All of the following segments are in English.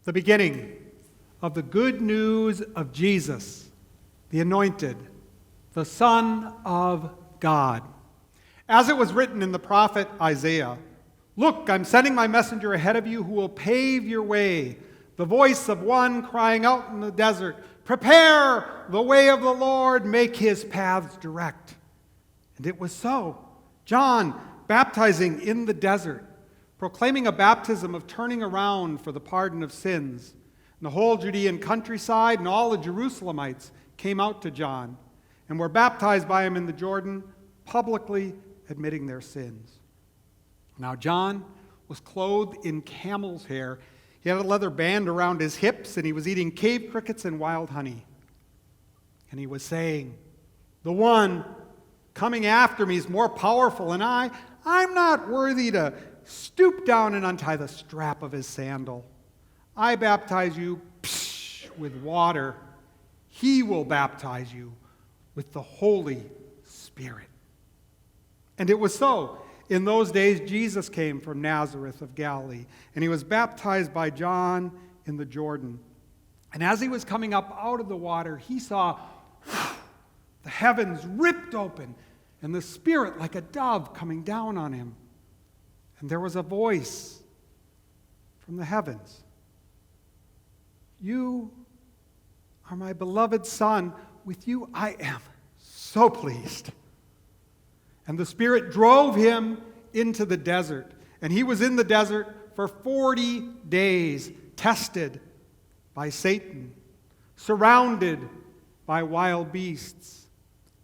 the beginning of the good news of Jesus, the Anointed, the Son of God. As it was written in the prophet Isaiah, "Look, I'm sending my messenger ahead of you who will pave your way, the voice of one crying out in the desert, prepare the way of the Lord, make his paths direct." And it was so. John, baptizing in the desert, proclaiming a baptism of turning around for the pardon of sins. And the whole Judean countryside and all the Jerusalemites came out to John and were baptized by him in the Jordan, publicly admitting their sins. Now John was clothed in camel's hair. He had a leather band around his hips, and he was eating cave crickets and wild honey. And he was saying, "The one coming after me is more powerful, and I'm not worthy to stoop down and untie the strap of his sandal. I baptize you with water. He will baptize you with the Holy Spirit." And it was so. In those days, Jesus came from Nazareth of Galilee, and he was baptized by John in the Jordan. And as he was coming up out of the water, he saw the heavens ripped open, and the Spirit like a dove coming down on him. And there was a voice from the heavens. "You are my beloved Son. With you I am so pleased." And the Spirit drove him into the desert. And he was in the desert for 40 days, tested by Satan, surrounded by wild beasts,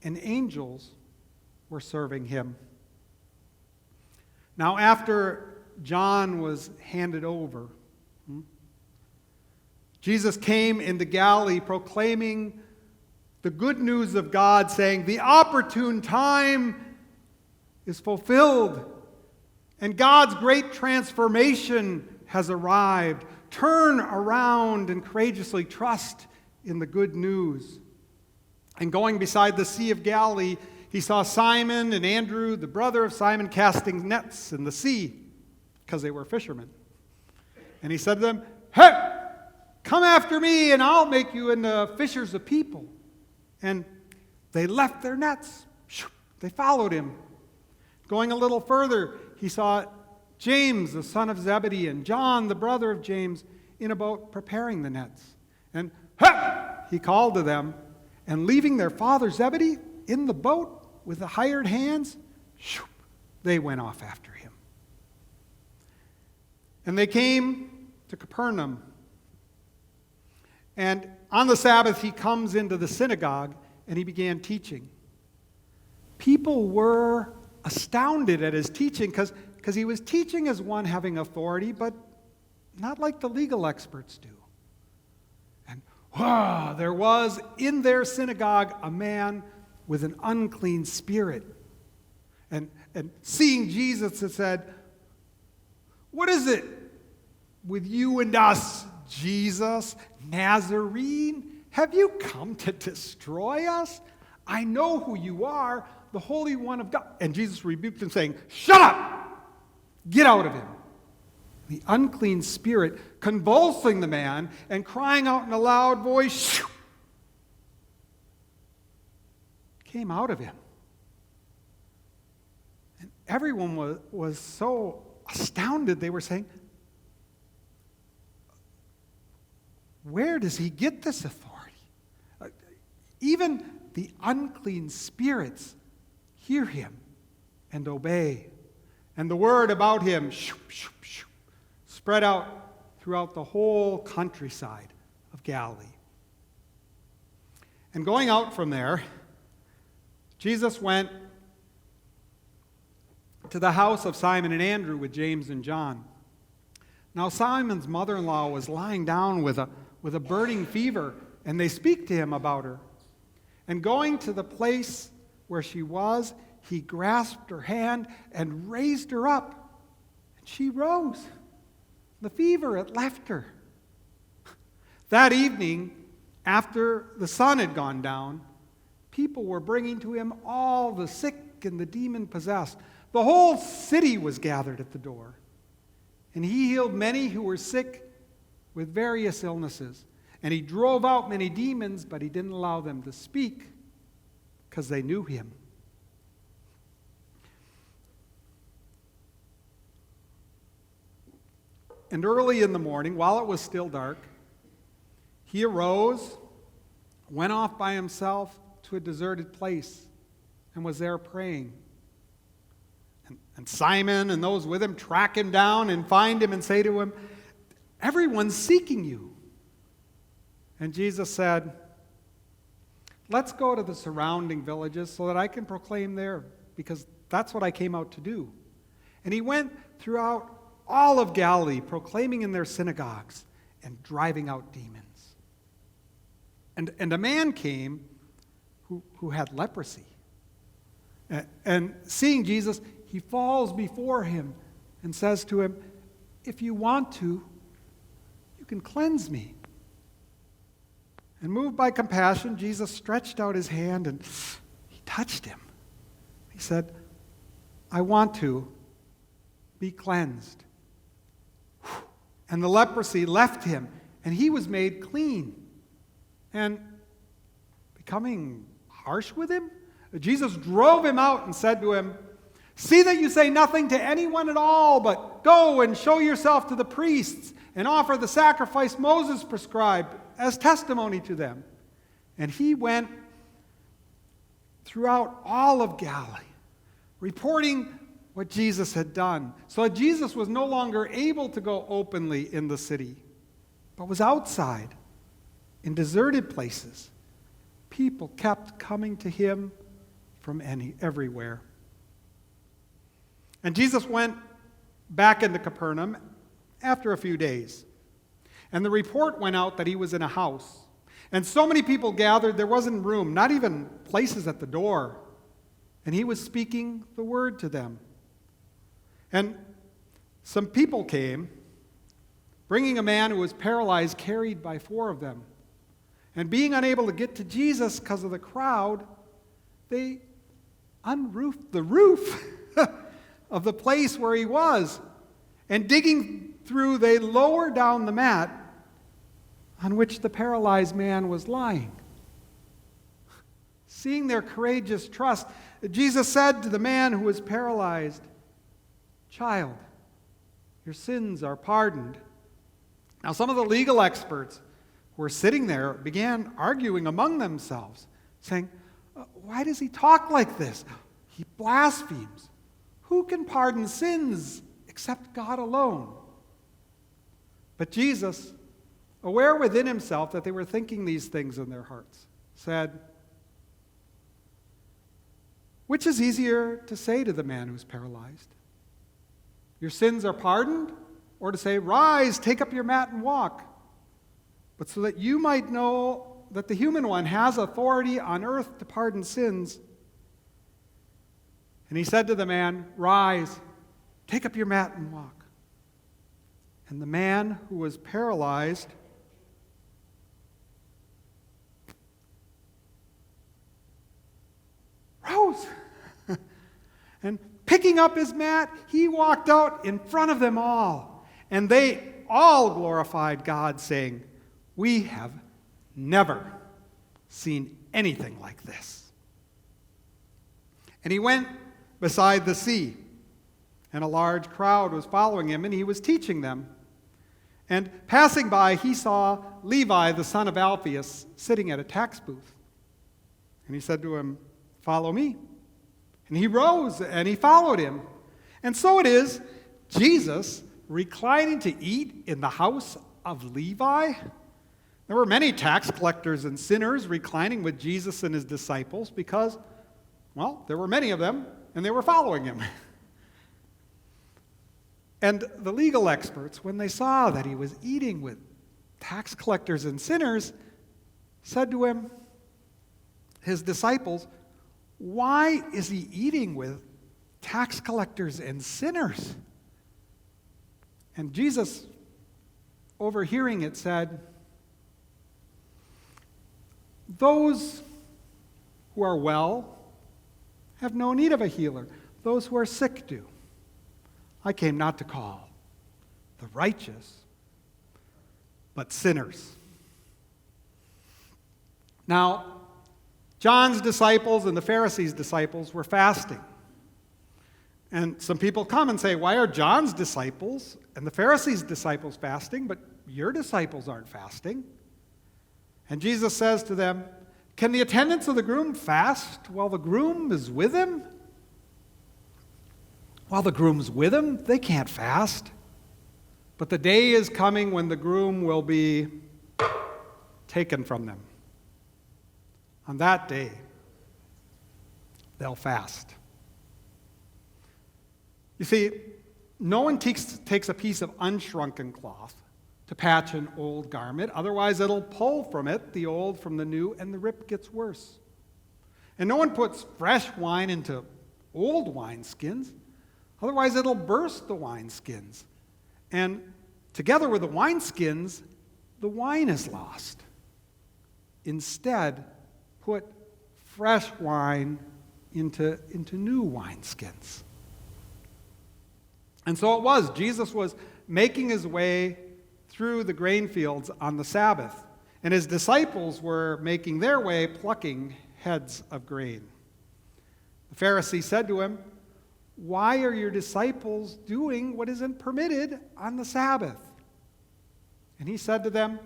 and angels were serving him. Now, after John was handed over, Jesus came into Galilee proclaiming the good news of God, saying, "The opportune time is fulfilled, and God's great transformation has arrived. Turn around and courageously trust in the good news." And going beside the Sea of Galilee, he saw Simon and Andrew, the brother of Simon, casting nets in the sea, because they were fishermen. And he said to them, "Hey, come after me, and I'll make you into fishers of people." And they left their nets. They followed him. Going a little further, he saw James, the son of Zebedee, and John, the brother of James, in a boat preparing the nets. And he called to them, and leaving their father Zebedee in the boat with the hired hands, they went off after him. And they came to Capernaum. And on the Sabbath, he comes into the synagogue, and he began teaching. People were astounded at his teaching because he was teaching as one having authority, but not like the legal experts do. And there was in their synagogue a man with an unclean spirit. And seeing Jesus, it said, "What is it with you and us, Jesus, Nazarene? Have you come to destroy us? I know who you are, the Holy One of God." And Jesus rebuked him, saying, "Shut up! Get out of him." The unclean spirit, convulsing the man and crying out in a loud voice, came out of him. And everyone was so astounded. They were saying, "Where does he get this authority?" Even the unclean spirits hear him and obey. And the word about him spread out throughout the whole countryside of Galilee. And going out from there, Jesus went to the house of Simon and Andrew with James and John. Now Simon's mother-in-law was lying down with a burning fever, and they speak to him about her. And going to the place where she was, he grasped her hand and raised her up. And she rose. The fever had left her. That evening, after the sun had gone down, people were bringing to him all the sick and the demon-possessed. The whole city was gathered at the door. And he healed many who were sick with various illnesses. And he drove out many demons, but he didn't allow them to speak because they knew him. And early in the morning, while it was still dark, he arose, went off by himself to a deserted place, and was there praying. And Simon and those with him track him down and find him and say to him, "Everyone's seeking you." And Jesus said, "Let's go to the surrounding villages so that I can proclaim there, because that's what I came out to do." And he went throughout all of Galilee, proclaiming in their synagogues and driving out demons. And a man came who had leprosy. And seeing Jesus, he falls before him and says to him, "If you want to, you can cleanse me." And moved by compassion, Jesus stretched out his hand and he touched him. He said, "I want to be cleansed." And the leprosy left him, and he was made clean. And becoming harsh with him, Jesus drove him out and said to him, "See that you say nothing to anyone at all, but go and show yourself to the priests and offer the sacrifice Moses prescribed as testimony to them." And he went throughout all of Galilee, reporting what Jesus had done. So Jesus was no longer able to go openly in the city, but was outside in deserted places. People kept coming to him from everywhere. And Jesus went back into Capernaum after a few days. And the report went out that he was in a house. And so many people gathered, there wasn't room, not even places at the door. And he was speaking the word to them. And some people came, bringing a man who was paralyzed, carried by 4 of them. And being unable to get to Jesus because of the crowd, they unroofed the roof of the place where he was. And digging through, they lowered down the mat on which the paralyzed man was lying. Seeing their courageous trust, Jesus said to the man who was paralyzed, "Child, your sins are pardoned." Now some of the legal experts who were sitting there began arguing among themselves, saying, "Why does he talk like this? He blasphemes. Who can pardon sins except God alone?" But Jesus, aware within himself that they were thinking these things in their hearts, said, "Which is easier to say to the man who's paralyzed? Your sins are pardoned? Or to say, 'Rise, take up your mat and walk'? But so that you might know that the human one has authority on earth to pardon sins." And he said to the man, "Rise, take up your mat and walk." And the man who was paralyzed rose. And picking up his mat, he walked out in front of them all. And they all glorified God, saying, "We have never seen anything like this." And he went beside the sea, and a large crowd was following him, and he was teaching them. And passing by, he saw Levi, the son of Alphaeus, sitting at a tax booth. And he said to him, "Follow me." And he rose, and he followed him. And so it is, Jesus, reclining to eat in the house of Levi. There were many tax collectors and sinners reclining with Jesus and his disciples because, well, there were many of them, and they were following him. And the legal experts, when they saw that he was eating with tax collectors and sinners, said to him, his disciples, "Why is he eating with tax collectors and sinners?" And Jesus, overhearing it, said, "Those who are well have no need of a healer. Those who are sick do. I came not to call the righteous, but sinners. Now, John's disciples and the Pharisees' disciples were fasting. And some people come and say, why are John's disciples and the Pharisees' disciples fasting, but your disciples aren't fasting? And Jesus says to them, can the attendants of the groom fast while the groom is with him? While the groom's with him, they can't fast. But the day is coming when the groom will be taken from them. On that day, they'll fast. You see, no one takes a piece of unshrunken cloth to patch an old garment. Otherwise, it'll pull from it the old from the new, and the rip gets worse. And no one puts fresh wine into old wineskins. Otherwise, it'll burst the wineskins. And together with the wineskins, the wine is lost. Instead, put fresh wine into new wineskins. And so it was. Jesus was making his way through the grain fields on the Sabbath, and his disciples were making their way plucking heads of grain. The Pharisee said to him, why are your disciples doing what isn't permitted on the Sabbath? And he said to them,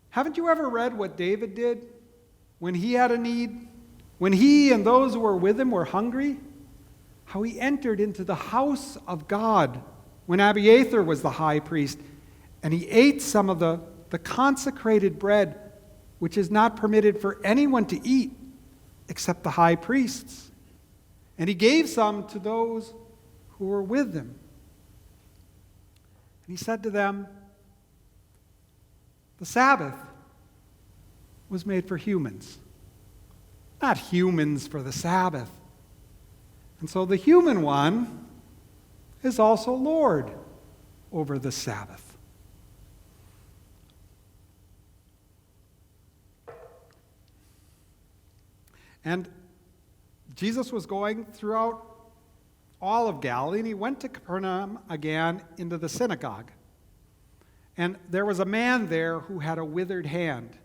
haven't you ever read what David did when he had a need? When he and those who were with him were hungry? How he entered into the house of God when Abiathar was the high priest, and he ate some of the consecrated bread, which is not permitted for anyone to eat except the high priests. And he gave some to those who were with him. And he said to them, the Sabbath was made for humans, not humans for the Sabbath. And so the human one is also Lord over the Sabbath. And Jesus was going throughout all of Galilee, and he went to Capernaum again into the synagogue. And there was a man there who had a withered hand.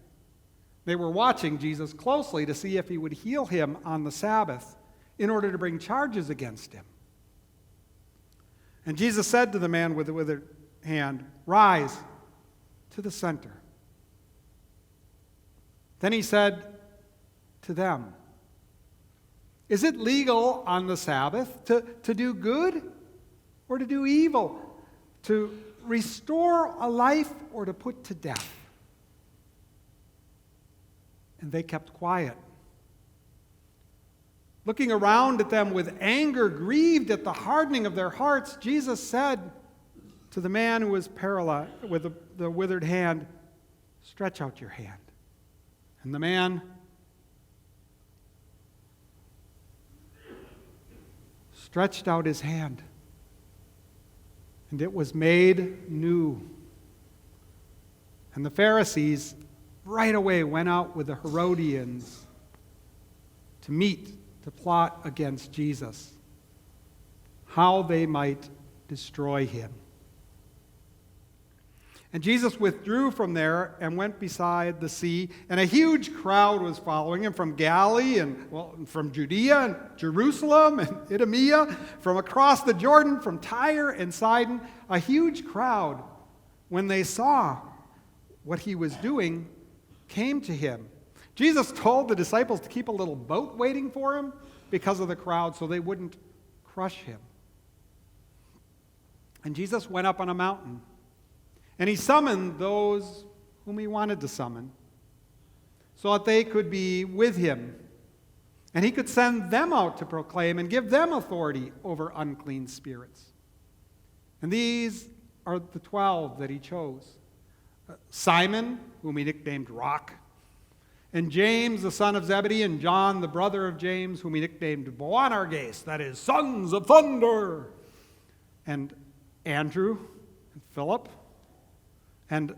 They were watching Jesus closely to see if he would heal him on the Sabbath in order to bring charges against him. And Jesus said to the man with the withered hand, rise to the center. Then he said to them, is it legal on the Sabbath to do good or to do evil, to restore a life or to put to death? And they kept quiet. Looking around at them with anger, grieved at the hardening of their hearts, Jesus said to the man who was paralyzed with the withered hand, stretch out your hand. And the man stretched out his hand, and it was made new. And the Pharisees right away went out with the Herodians to plot against Jesus, how they might destroy him. And Jesus withdrew from there and went beside the sea, and a huge crowd was following him from Galilee and from Judea and Jerusalem and Idumea, from across the Jordan, from Tyre and Sidon. A huge crowd, when they saw what he was doing, came to him. Jesus told the disciples to keep a little boat waiting for him because of the crowd so they wouldn't crush him. And Jesus went up on a mountain, and he summoned those whom he wanted to summon so that they could be with him. And he could send them out to proclaim and give them authority over unclean spirits. And these are the 12 that he chose. Simon, whom he nicknamed Rock, and James, the son of Zebedee, and John, the brother of James, whom he nicknamed Boanerges, that is, sons of thunder, and Andrew, and Philip, and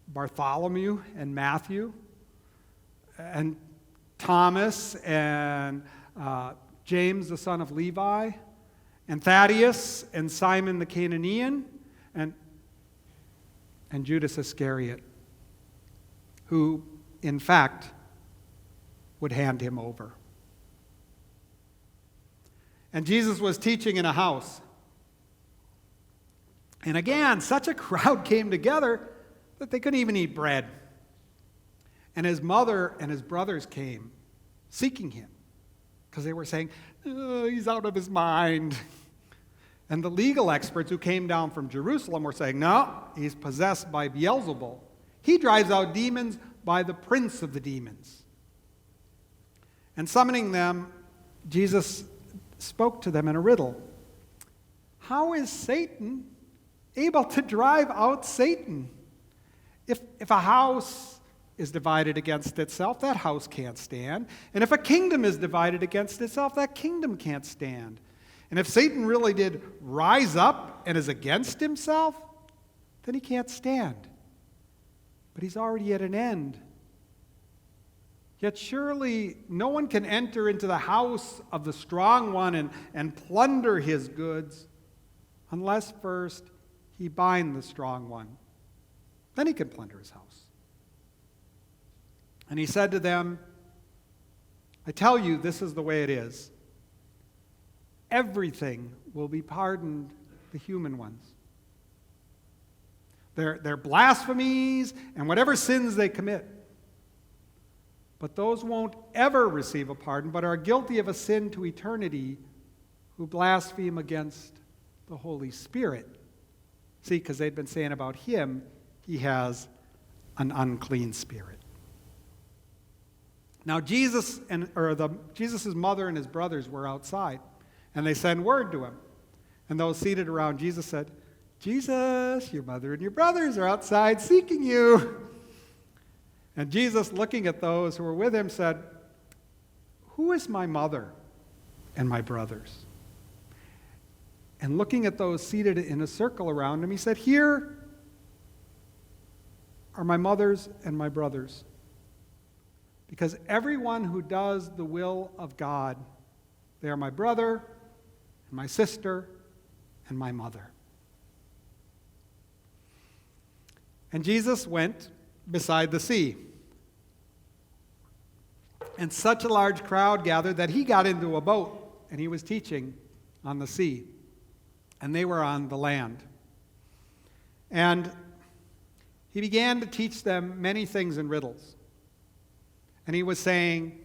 Bartholomew, and Matthew, and Thomas, and James, the son of Levi, and Thaddeus, and Simon the Canaanian, and and Judas Iscariot, who, in fact, would hand him over. And Jesus was teaching in a house. And again, such a crowd came together that they couldn't even eat bread. And his mother and his brothers came seeking him because they were saying, oh, he's out of his mind. And the legal experts who came down from Jerusalem were saying, no, he's possessed by Beelzebul. He drives out demons by the prince of the demons. And summoning them, Jesus spoke to them in a riddle. How is Satan able to drive out Satan? If a house is divided against itself, that house can't stand. And if a kingdom is divided against itself, that kingdom can't stand. And if Satan really did rise up and is against himself, then he can't stand. But he's already at an end. Yet surely no one can enter into the house of the strong one and plunder his goods unless first he bind the strong one. Then he can plunder his house. And he said to them, I tell you, this is the way it is. Everything will be pardoned the human ones. Their blasphemies and whatever sins they commit. But those won't ever receive a pardon, but are guilty of a sin to eternity who blaspheme against the Holy Spirit. See, because they'd been saying about him, he has an unclean spirit. Now Jesus' mother and his brothers were outside, and they sent word to him. And those seated around Jesus said, Jesus, your mother and your brothers are outside seeking you. And Jesus, looking at those who were with him, said, who is my mother and my brothers? And looking at those seated in a circle around him, he said, here are my mothers and my brothers. Because everyone who does the will of God, they are my brother and my sister and my mother. And Jesus went beside the sea. And such a large crowd gathered that he got into a boat and he was teaching on the sea. And they were on the land. And he began to teach them many things in riddles. And he was saying,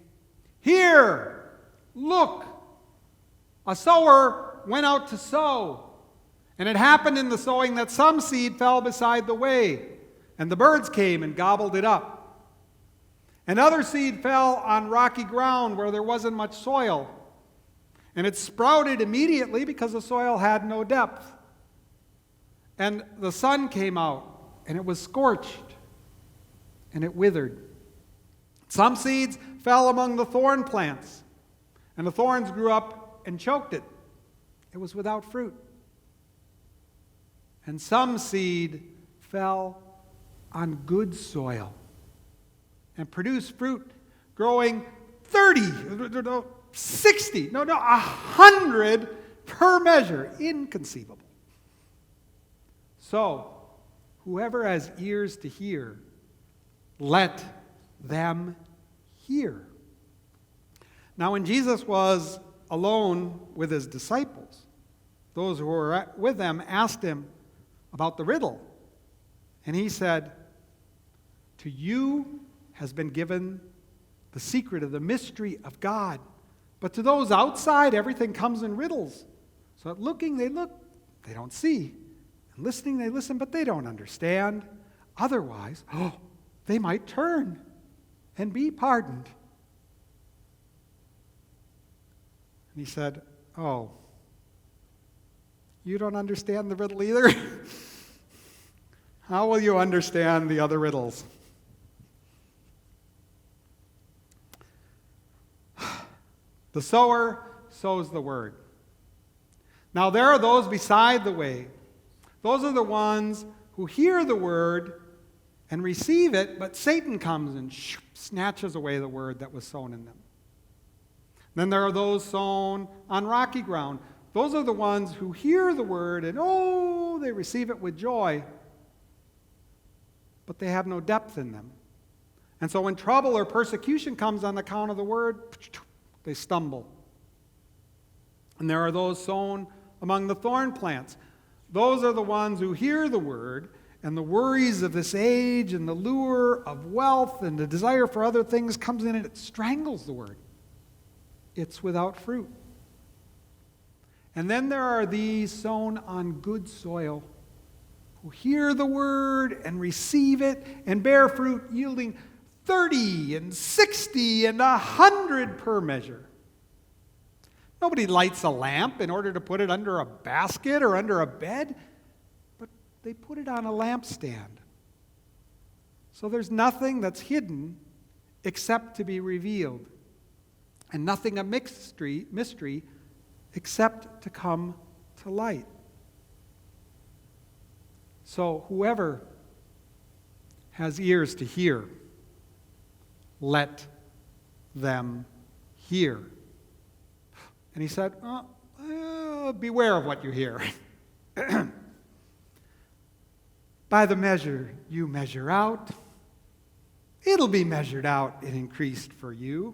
here, look, a sower went out to sow. And it happened in the sowing that some seed fell beside the way, and the birds came and gobbled it up. And other seed fell on rocky ground where there wasn't much soil. And it sprouted immediately because the soil had no depth. And the sun came out, and it was scorched, and it withered. Some seeds fell among the thorn plants, and the thorns grew up and choked it. It was without fruit. And some seed fell on good soil and produced fruit growing 60, 100 per measure. Inconceivable. So, whoever has ears to hear, let them hear. Now, when Jesus was alone with his disciples, those who were with them asked him about the riddle. And he said, to you has been given the secret of the mystery of God. But to those outside, everything comes in riddles. So at looking, they look, they don't see. And listening, they listen, but they don't understand. Otherwise, they might turn and be pardoned. And he said, oh, you don't understand the riddle either? How will you understand the other riddles? The sower sows the word. Now there are those beside the way. Those are the ones who hear the word and receive it, but Satan comes and snatches away the word that was sown in them. Then there are those sown on rocky ground. Those are the ones who hear the word and, they receive it with joy. but they have no depth in them. And so when trouble or persecution comes on account of the word, they stumble. And there are those sown among the thorn plants. Those are the ones who hear the word, and the worries of this age and the lure of wealth and the desire for other things comes in and it strangles the word. It's without fruit. And then there are these sown on good soil who hear the word and receive it and bear fruit, yielding 30 and 60 and 100 per measure. Nobody lights a lamp in order to put it under a basket or under a bed, but they put it on a lampstand. So there's nothing that's hidden except to be revealed, and nothing a mystery except to come to light. So whoever has ears to hear, let them hear. And he said, beware of what you hear. By the measure you measure out, it'll be measured out and increased for you.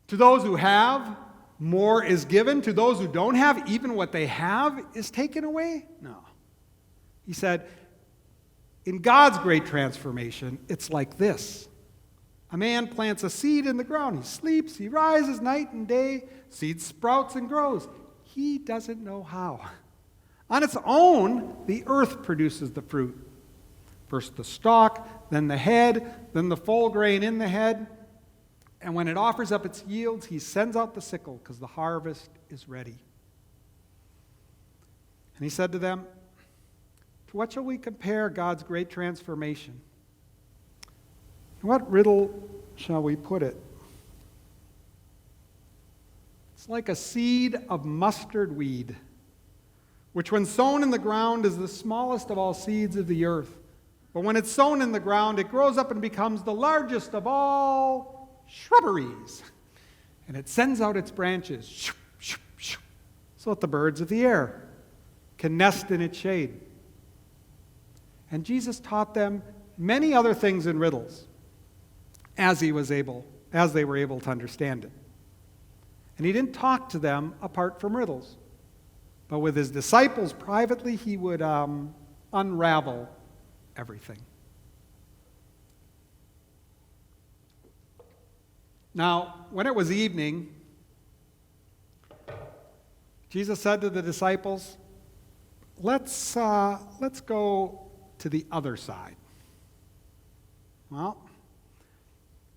To those who have, more is given. To those who don't have, even what they have is taken away. No. He said, in God's great transformation, it's like this. A man plants a seed in the ground. He sleeps, he rises night and day. Seed sprouts and grows. He doesn't know how. On its own, the earth produces the fruit. First the stalk, then the head, then the full grain in the head. And when it offers up its yields, he sends out the sickle because the harvest is ready. And he said to them, to what shall we compare God's great transformation? In what riddle shall we put it? It's like a seed of mustard weed, which when sown in the ground is the smallest of all seeds of the earth. But when it's sown in the ground, it grows up and becomes the largest of all shrubberies. And it sends out its branches so that the birds of the air can nest in its shade. And Jesus taught them many other things in riddles, as they were able to understand it. And he didn't talk to them apart from riddles. But with his disciples privately, he would unravel everything. Now, when it was evening, Jesus said to the disciples, let's go to the other side. Well,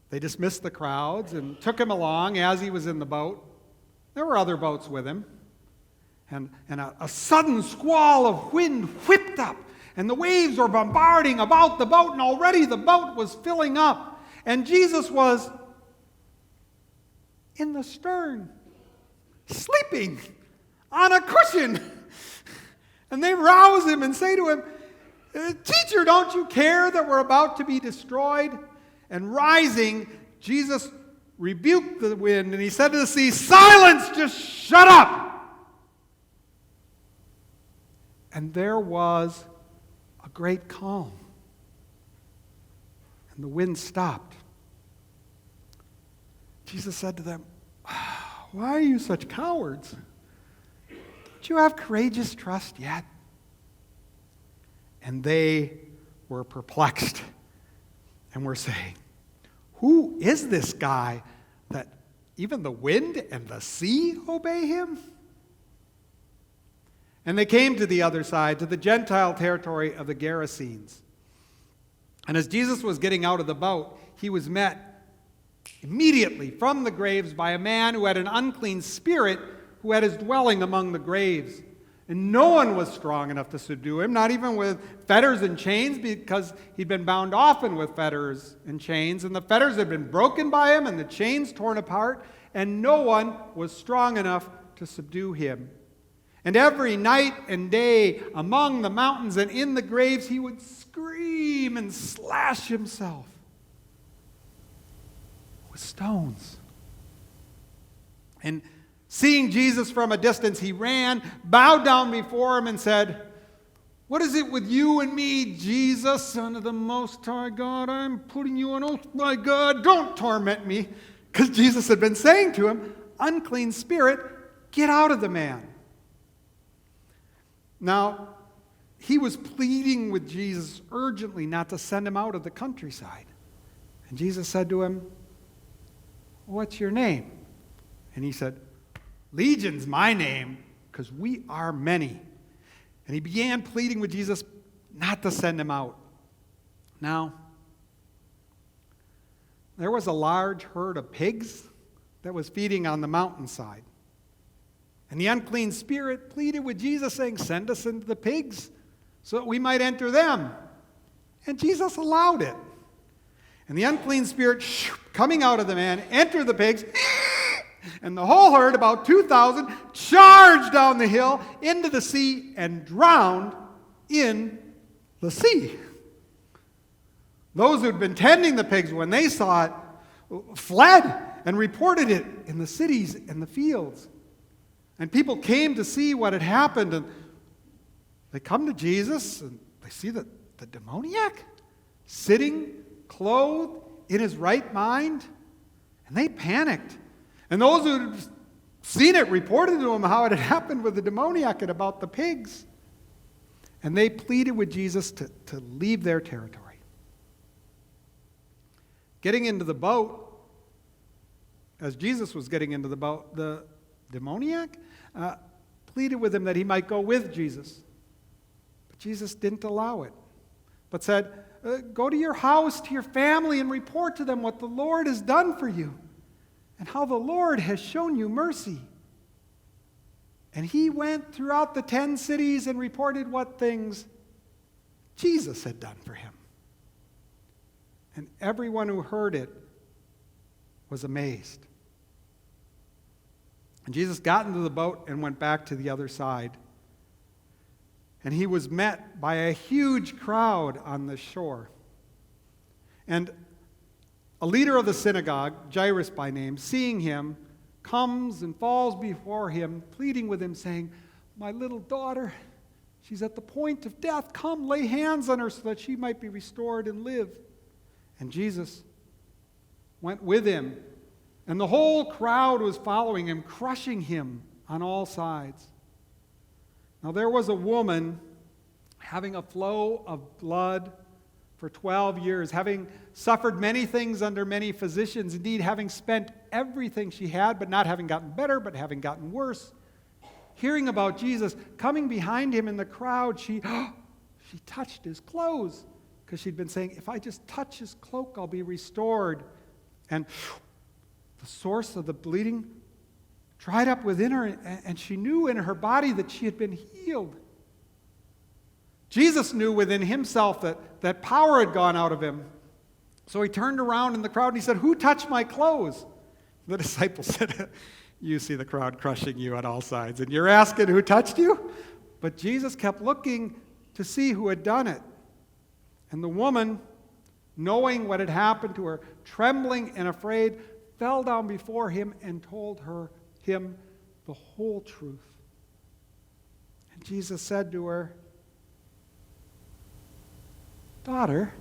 they dismissed the crowds and took him along as he was in the boat. There were other boats with him. And a sudden squall of wind whipped up, and the waves were bombarding about the boat, and already the boat was filling up. And Jesus was in the stern, sleeping on a cushion. And they rouse him and say to him, Teacher, don't you care that we're about to be destroyed? And rising, Jesus rebuked the wind, and he said to the sea, Silence, just shut up! And there was a great calm. And the wind stopped. Jesus said to them, Why are you such cowards? Don't you have courageous trust yet? And they were perplexed and were saying, Who is this guy that even the wind and the sea obey him? And they came to the other side, to the Gentile territory of the Gerasenes. And as Jesus was getting out of the boat, he was met immediately from the graves by a man who had an unclean spirit, who had his dwelling among the graves. And no one was strong enough to subdue him, not even with fetters and chains, because he'd been bound often with fetters and chains. And the fetters had been broken by him and the chains torn apart, and no one was strong enough to subdue him. And every night and day among the mountains and in the graves, he would scream and slash himself with stones. And seeing Jesus from a distance, he ran, bowed down before him, and said, What is it with you and me, Jesus, Son of the Most High God? I'm putting you on oath, my God. Don't torment me. Because Jesus had been saying to him, unclean spirit, get out of the man. Now, he was pleading with Jesus urgently not to send him out of the countryside. And Jesus said to him, what's your name? And he said, Legion's my name, because we are many. And he began pleading with Jesus not to send him out. Now, there was a large herd of pigs that was feeding on the mountainside. And the unclean spirit pleaded with Jesus, saying, send us into the pigs so that we might enter them. And Jesus allowed it. And the unclean spirit, coming out of the man, entered the pigs, and the whole herd, about 2,000, charged down the hill into the sea and drowned in the sea. Those who'd been tending the pigs, when they saw it, fled and reported it in the cities and the fields. And people came to see what had happened, and they come to Jesus, and they see the demoniac sitting, clothed, in his right mind, and they panicked. And those who had seen it reported to him how it had happened with the demoniac and about the pigs. And they pleaded with Jesus to leave their territory. Getting into the boat, as Jesus was getting into the boat, the demoniac pleaded with him that he might go with Jesus. But Jesus didn't allow it, but said, go to your house, to your family, and report to them what the Lord has done for you and how the Lord has shown you mercy. And he went throughout the 10 cities and reported what things Jesus had done for him. And everyone who heard it was amazed. And Jesus got into the boat and went back to the other side. And he was met by a huge crowd on the shore. And a leader of the synagogue, Jairus by name, seeing him, comes and falls before him, pleading with him, saying, my little daughter, she's at the point of death. Come, lay hands on her so that she might be restored and live. And Jesus went with him, and the whole crowd was following him, crushing him on all sides. Now there was a woman having a flow of blood for 12 years, having suffered many things under many physicians, indeed having spent everything she had, but not having gotten better, but having gotten worse. Hearing about Jesus, coming behind him in the crowd, she touched his clothes, because she'd been saying, if I just touch his cloak, I'll be restored. And the source of the bleeding dried up within her, and she knew in her body that she had been healed. Jesus knew within himself that power had gone out of him. So he turned around in the crowd and he said, who touched my clothes? The disciples said, you see the crowd crushing you on all sides, and you're asking who touched you? But Jesus kept looking to see who had done it. And the woman, knowing what had happened to her, trembling and afraid, fell down before him and told him the whole truth. And Jesus said to her, daughter,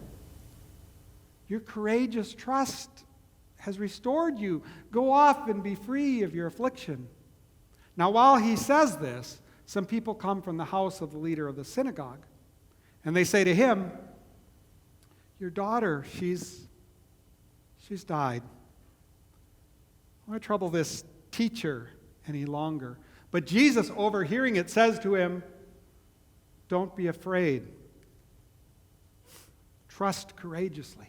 your courageous trust has restored you. Go off and be free of your affliction. Now, while he says this, some people come from the house of the leader of the synagogue, and they say to him, your daughter, she's died. I want to trouble this teacher any longer. But Jesus, overhearing it, says to him, don't be afraid. Trust courageously.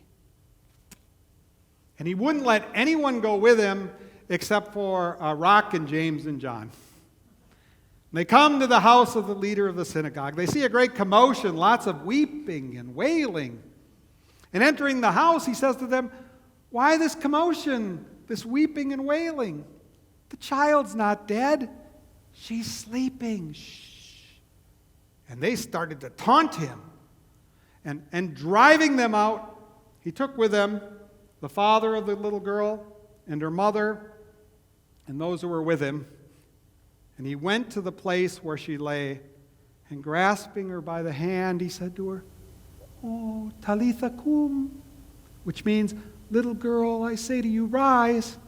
And he wouldn't let anyone go with him except for Rock and James and John. They come to the house of the leader of the synagogue. They see a great commotion, lots of weeping and wailing. And entering the house, he says to them, why this commotion, this weeping and wailing? The child's not dead. She's sleeping. Shh. And they started to taunt him. And driving them out, he took with him the father of the little girl and her mother and those who were with him. And he went to the place where she lay, And grasping her by the hand, he said to her, "Oh, Talitha cum," which means, "Little girl, I say to you, rise."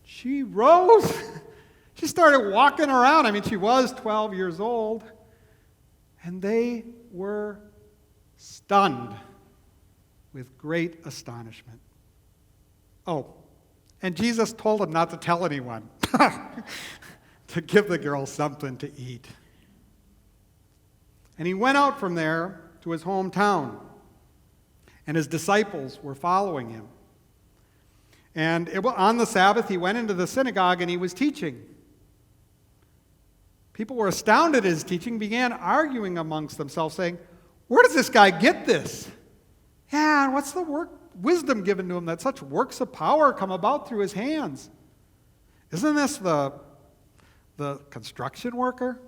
She rose. She started walking around. I mean, she was 12 years old. And they were stunned with great astonishment. Oh, and Jesus told them not to tell anyone, to give the girl something to eat. And he went out from there to his hometown, and his disciples were following him. And on the Sabbath, he went into the synagogue and he was teaching. People were astounded at his teaching, began arguing amongst themselves, saying, "Where does this guy get this? Yeah, and what's the wisdom given to him that such works of power come about through his hands? Isn't this the construction worker?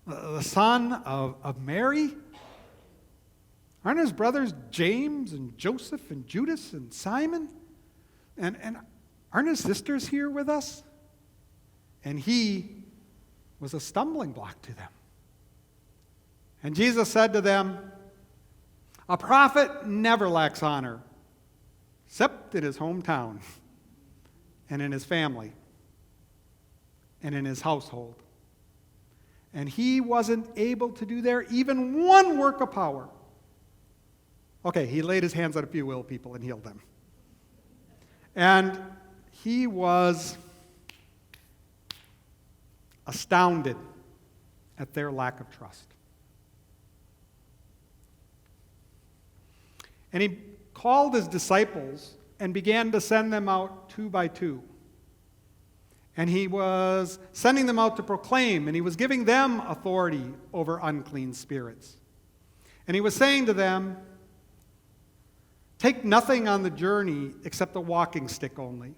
The son of Mary? Aren't his brothers James and Joseph and Judas and Simon? And aren't his sisters here with us?" And he was a stumbling block to them. And Jesus said to them, "A prophet never lacks honor, except in his hometown and in his family and in his household." And he wasn't able to do there even one work of power. Okay, he laid his hands on a few ill people and healed them. And he was astounded at their lack of trust. And he called his disciples and began to send them out 2 by 2. And he was sending them out to proclaim, and he was giving them authority over unclean spirits. And he was saying to them, "Take nothing on the journey except a walking stick only.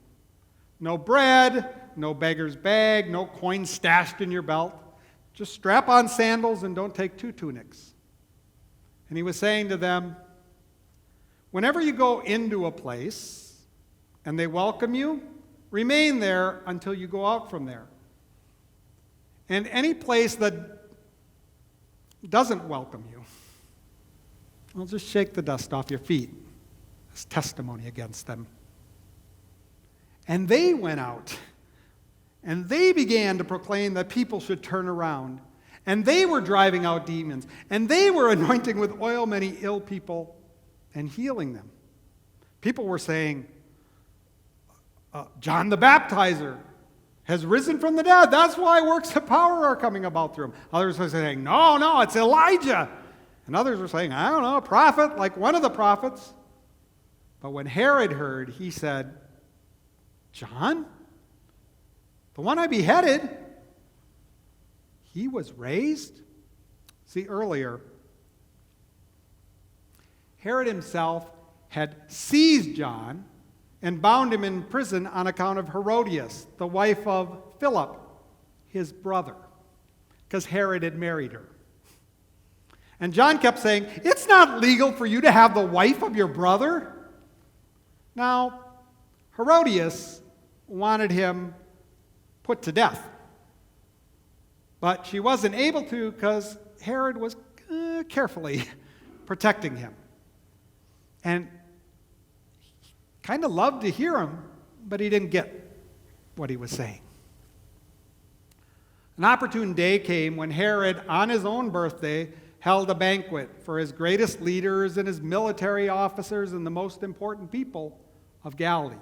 No bread, no beggar's bag, no coin stashed in your belt. Just strap on sandals and don't take 2 tunics." And he was saying to them, "Whenever you go into a place and they welcome you, remain there until you go out from there. And any place that doesn't welcome you, well, just shake the dust off your feet as testimony against them." And they went out, and they began to proclaim that people should turn around. And they were driving out demons, and they were anointing with oil many ill people and healing them. People were saying, "John the Baptizer has risen from the dead. That's why works of power are coming about through him." Others were saying, No, it's Elijah." And others were saying, "I don't know, a prophet, like one of the prophets." But when Herod heard, he said, "John, the one I beheaded, he was raised?" See, earlier, Herod himself had seized John and bound him in prison on account of Herodias, the wife of Philip, his brother, because Herod had married her. And John kept saying, "It's not legal for you to have the wife of your brother." Now, Herodias wanted him put to death. But she wasn't able to because Herod was carefully protecting him. And he kind of loved to hear him, but he didn't get what he was saying. An opportune day came when Herod, on his own birthday, held a banquet for his greatest leaders and his military officers and the most important people of Galilee.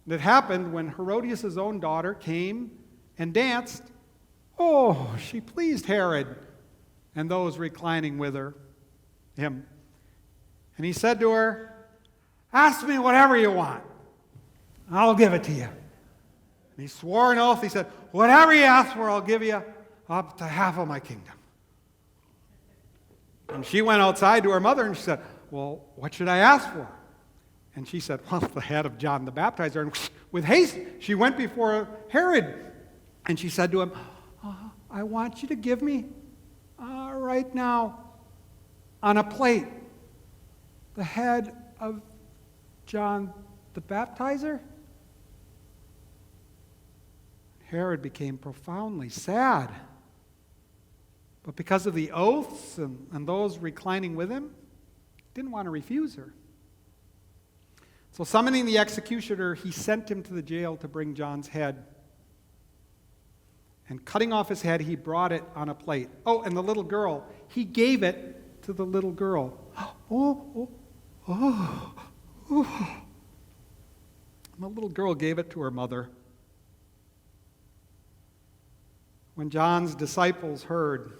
And it happened when Herodias' own daughter came and danced. Oh, she pleased Herod and those reclining with him. And he said to her, "Ask me whatever you want. I'll give it to you." And he swore an oath. He said, "Whatever you ask for, I'll give you up to half of my kingdom." And she went outside to her mother and she said, "Well, what should I ask for?" And she said, "Well, the head of John the Baptizer." And with haste, she went before Herod. And she said to him, "I want you to give me right now on a plate the head of John the Baptizer." Herod became profoundly sad. But because of the oaths and those reclining with him, didn't want to refuse her. So summoning the executioner, he sent him to the jail to bring John's head. And cutting off his head, he brought it on a plate. Oh, and the little girl, he gave it to the little girl. Oh. And the little girl gave it to her mother. When John's disciples heard,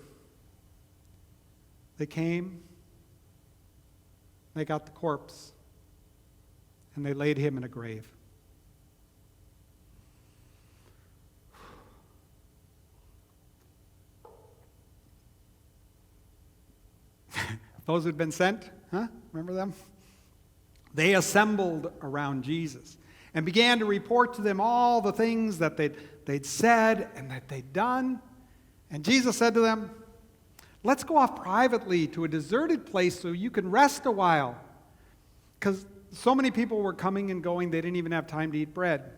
they came, they got the corpse, and they laid him in a grave. Those who'd been sent, remember them? They assembled around Jesus and began to report to them all the things that they'd said and that they'd done. And Jesus said to them, "Let's go off privately to a deserted place so you can rest a while." Because so many people were coming and going, they didn't even have time to eat bread.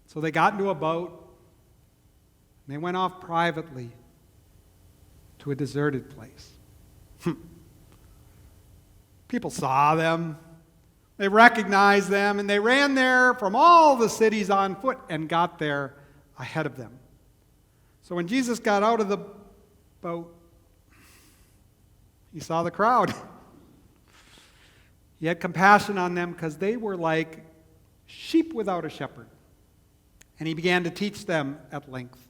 So they got into a boat, and they went off privately to a deserted place. People saw them, they recognized them, and they ran there from all the cities on foot and got there ahead of them. So when Jesus got out of the boat, he saw the crowd. He had compassion on them because they were like sheep without a shepherd. And he began to teach them at length.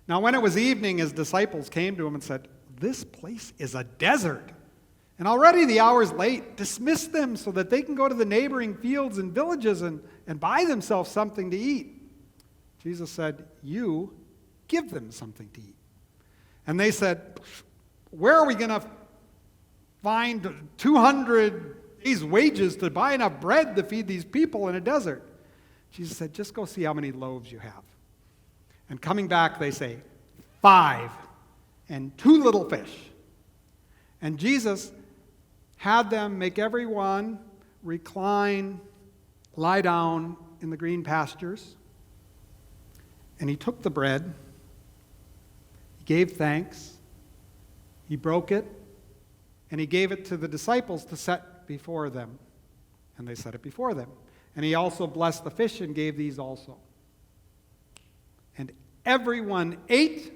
Now when it was evening, his disciples came to him and said, "This place is a desert, and already the hour is late. Dismiss them so that they can go to the neighboring fields and villages and buy themselves something to eat." Jesus said, "You give them something to eat." And they said, "Where are we going to find 200 days' wages to buy enough bread to feed these people in a desert?" Jesus said, "Just go see how many loaves you have." And coming back, they say, 5 and 2 little fish. And Jesus had them make everyone recline, lie down in the green pastures. And he took the bread, he gave thanks, he broke it, and he gave it to the disciples to set before them. And they set it before them. And he also blessed the fish and gave these also. And everyone ate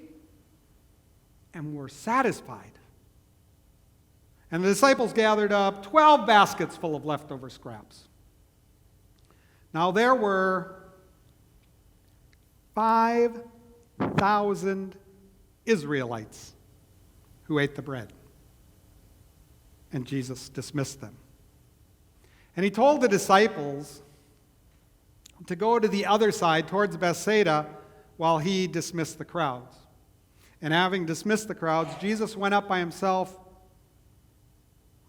and were satisfied. And the disciples gathered up 12 baskets full of leftover scraps. Now there were 5,000 Israelites who ate the bread. And Jesus dismissed them. And he told the disciples to go to the other side towards Bethsaida while he dismissed the crowds. And having dismissed the crowds, Jesus went up by himself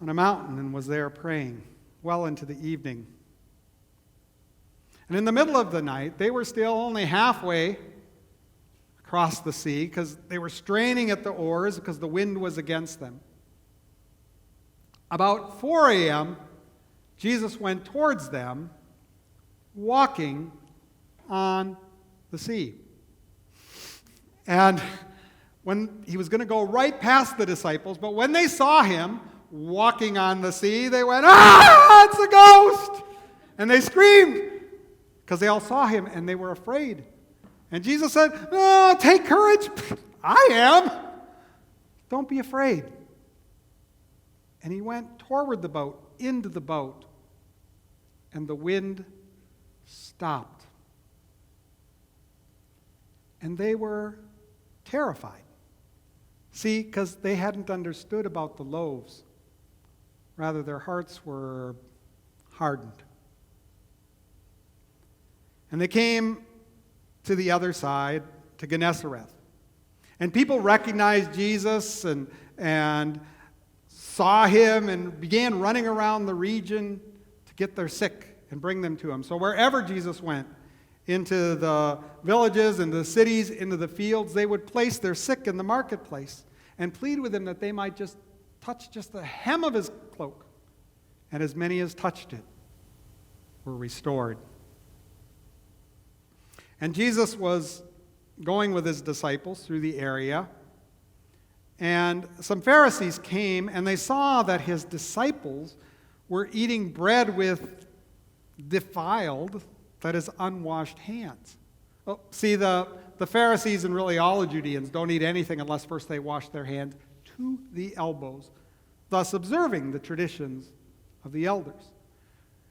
on a mountain and was there praying well into the evening. And in the middle of the night, they were still only halfway across the sea because they were straining at the oars because the wind was against them. About 4 a.m., Jesus went towards them, walking on the sea. And when he was going to go right past the disciples, but when they saw him walking on the sea, they went, "Ah, it's a ghost!" And they screamed because they all saw him and they were afraid. And Jesus said, "Oh, take courage. I am. Don't be afraid." And he went toward the boat, into the boat, and the wind stopped. And they were terrified. See, because they hadn't understood about the loaves. Rather, their hearts were hardened. And they came to the other side, to Gennesareth. And people recognized Jesus and saw him and began running around the region to get their sick and bring them to him. So wherever Jesus went, into the villages, into the cities, into the fields, they would place their sick in the marketplace and plead with him that they might just touch just the hem of his cloak. And as many as touched it were restored. And Jesus was going with his disciples through the area, and some Pharisees came, and they saw that his disciples were eating bread with defiled, that is, unwashed hands. Oh, see, the Pharisees and really all the Judeans don't eat anything unless first they wash their hands to the elbows, thus observing the traditions of the elders.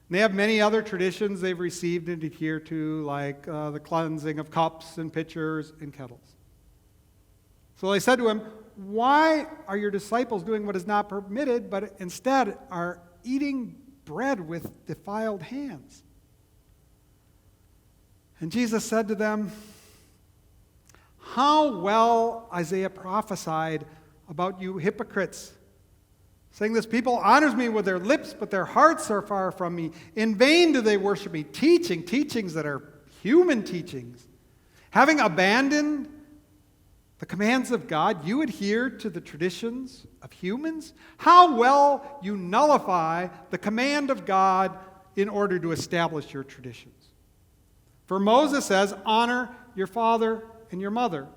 And they have many other traditions they've received and adhere to, like the cleansing of cups and pitchers and kettles. So they said to him, "Why are your disciples doing what is not permitted, but instead are eating bread with defiled hands?" And Jesus said to them, "How well Isaiah prophesied about you hypocrites, saying this people honors me with their lips, but their hearts are far from me. In vain do they worship me, teaching teachings that are human teachings. Having abandoned the commands of God, you adhere to the traditions of humans? How well you nullify the command of God in order to establish your traditions. For Moses says, 'Honor your father and your mother,'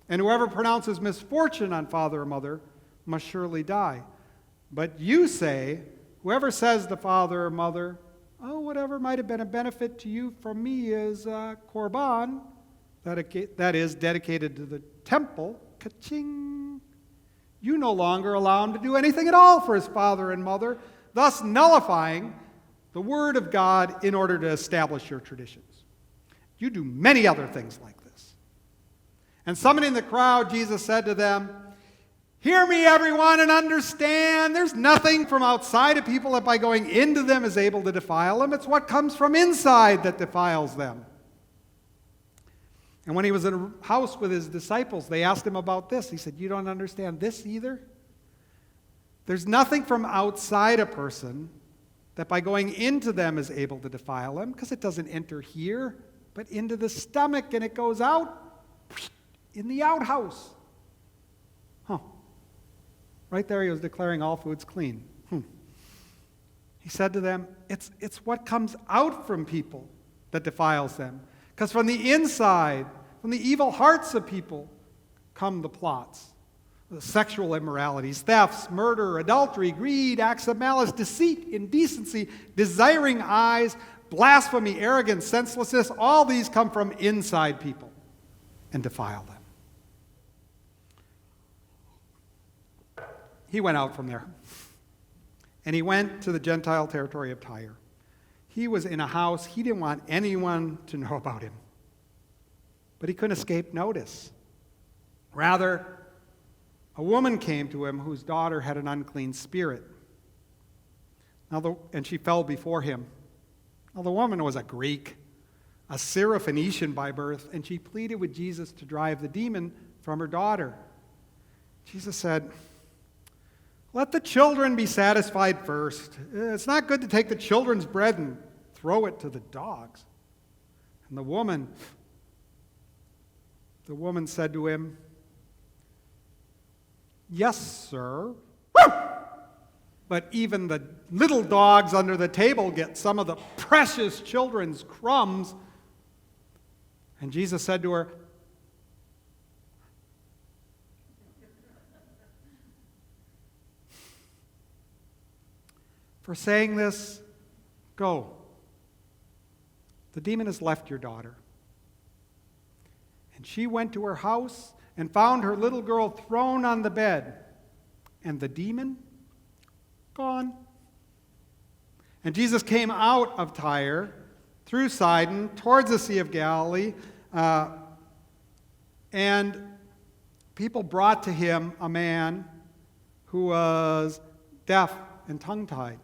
and whoever pronounces misfortune on father or mother must surely die. But you say, whoever says to father or mother, 'Oh, whatever might have been a benefit to you from me is korban,' that is, dedicated to the temple, ka-ching, you no longer allow him to do anything at all for his father and mother, thus nullifying the word of God in order to establish your traditions. You do many other things like this." And summoning the crowd, Jesus said to them, "Hear me, everyone, and understand. There's nothing from outside of people that by going into them is able to defile them. It's what comes from inside that defiles them." And when he was in a house with his disciples, they asked him about this. He said, "You don't understand this either? There's nothing from outside a person that by going into them is able to defile them, because it doesn't enter here, but into the stomach, and it goes out in the outhouse." Right there he was declaring all foods clean. He said to them, it's what comes out from people that defiles them. Because from the inside, from the evil hearts of people, come the plots, the sexual immoralities, thefts, murder, adultery, greed, acts of malice, deceit, indecency, desiring eyes, blasphemy, arrogance, senselessness. All these come from inside people and defile them. He went out from there, and he went to the Gentile territory of Tyre. He was in a house. He didn't want anyone to know about him, but he couldn't escape notice. Rather, a woman came to him whose daughter had an unclean spirit, and she fell before him. Now, the woman was a Greek, a Syrophoenician by birth, and she pleaded with Jesus to drive the demon from her daughter. Jesus said, "Let the children be satisfied first. It's not good to take the children's bread and throw it to the dogs." And the woman said to him, "Yes, sir. But even the little dogs under the table get some of the precious children's crumbs." And Jesus said to her, "For saying this, go. The demon has left your daughter." And she went to her house and found her little girl thrown on the bed, and the demon gone. And Jesus came out of Tyre, through Sidon, towards the Sea of Galilee, and people brought to him a man who was deaf and tongue-tied.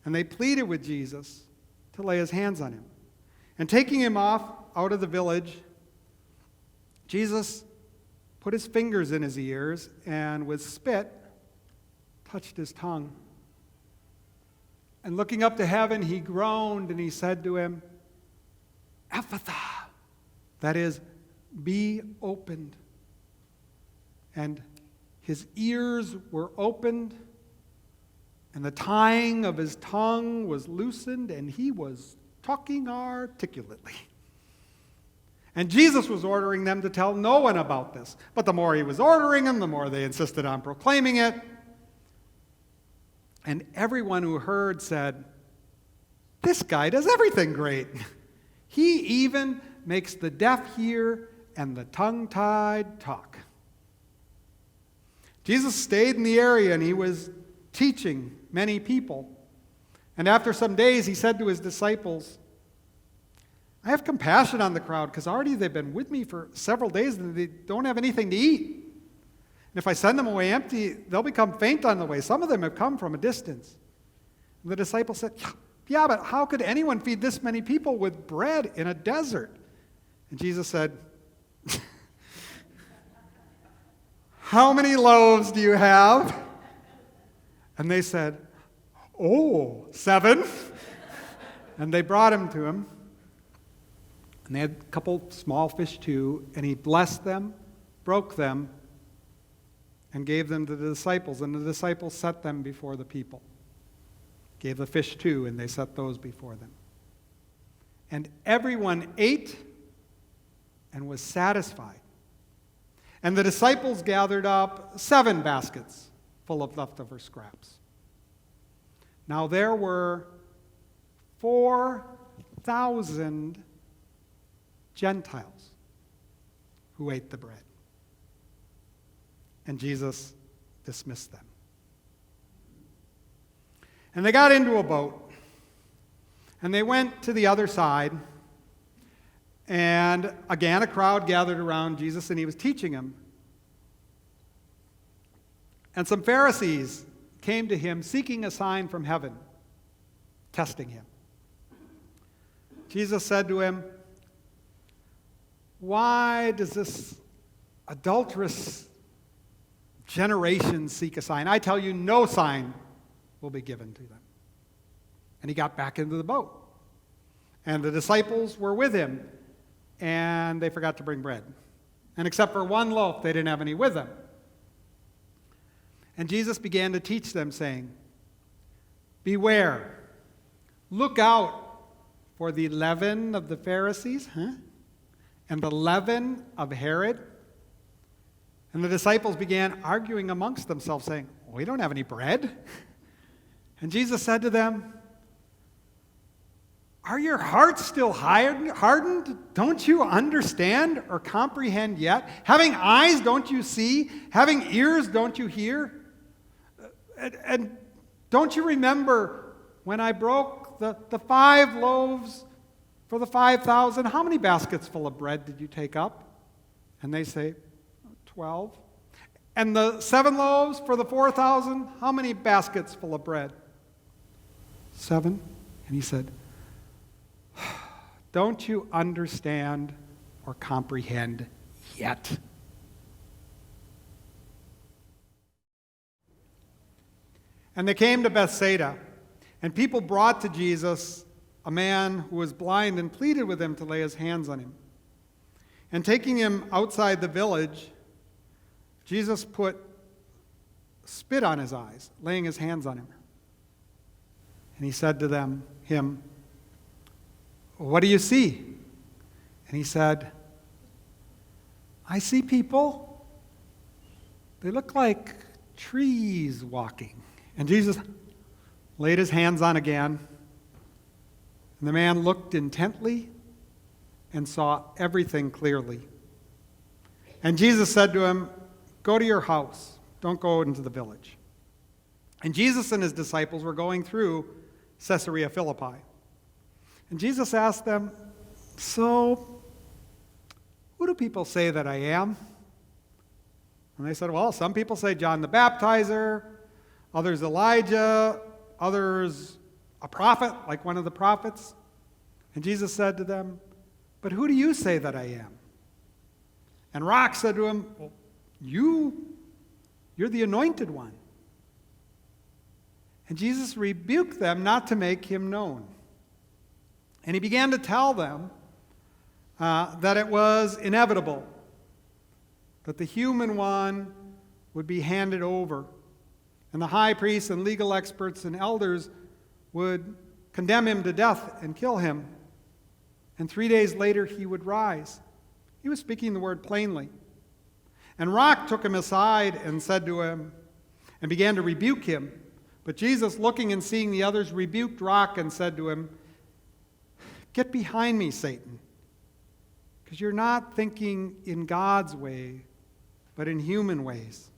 And they pleaded with Jesus to lay his hands on him. And taking him off out of the village, Jesus put his fingers in his ears and with spit touched his tongue. And looking up to heaven, he groaned and he said to him, "Ephphatha," that is, "be opened." And his ears were opened, and the tying of his tongue was loosened, and he was talking articulately. And Jesus was ordering them to tell no one about this. But the more he was ordering them, the more they insisted on proclaiming it. And everyone who heard said, "This guy does everything great. He even makes the deaf hear and the tongue-tied talk." Jesus stayed in the area and he was teaching many people. And after some days, he said to his disciples, "I have compassion on the crowd because already they've been with me for several days and they don't have anything to eat. And if I send them away empty, they'll become faint on the way. Some of them have come from a distance." And the disciples said, "Yeah, but how could anyone feed this many people with bread in a desert?" And Jesus said, "How many loaves do you have?" And they said, "Oh, 7." And they brought him to him. And they had a couple small fish too, and he blessed them, broke them, and gave them to the disciples. And the disciples set them before the people. Gave the fish too, and they set those before them. And everyone ate and was satisfied. And the disciples gathered up 7 baskets full of leftover scraps. Now there were 4,000 Gentiles who ate the bread. And Jesus dismissed them. And they got into a boat, and they went to the other side, and again a crowd gathered around Jesus, and he was teaching them. And some Pharisees came to him seeking a sign from heaven, testing him. Jesus said to him, "Why does this adulterous generation seek a sign? I tell you, no sign will be given to them." And he got back into the boat. And the disciples were with him, and they forgot to bring bread. And except for 1 loaf, they didn't have any with them. And Jesus began to teach them, saying, "Beware, look out for the leaven of the Pharisees, and the leaven of Herod." And the disciples began arguing amongst themselves, saying, "We don't have any bread." And Jesus said to them, "Are your hearts still hardened? Don't you understand or comprehend yet? Having eyes, don't you see? Having ears, don't you hear? And don't you remember when I broke the 5 loaves for the 5,000? How many baskets full of bread did you take up?" And they say, 12. "And the 7 loaves for the 4,000, how many baskets full of bread?" 7. And he said, "Don't you understand or comprehend yet?" And they came to Bethsaida, and people brought to Jesus a man who was blind and pleaded with him to lay his hands on him. And taking him outside the village, Jesus put spit on his eyes, laying his hands on him. And he said to him, "What do you see?" And he said, "I see people. They look like trees walking." And Jesus laid his hands on again, and the man looked intently and saw everything clearly. And Jesus said to him, "Go to your house. Don't go into the village." And Jesus and his disciples were going through Caesarea Philippi. And Jesus asked them, "So, who do people say that I am?" And they said, "Well, some people say John the Baptizer, others Elijah, others a prophet, like one of the prophets." And Jesus said to them, "But who do you say that I am?" And Rock said to him, "Well, you're the anointed one." And Jesus rebuked them not to make him known. And he began to tell them that it was inevitable that the human one would be handed over, and the high priests and legal experts and elders would condemn him to death and kill him. And 3 days later he would rise. He was speaking the word plainly. And Rock took him aside and said to him, and began to rebuke him. But Jesus, looking and seeing the others, rebuked Rock and said to him, "Get behind me, Satan, because you're not thinking in God's way, but in human ways."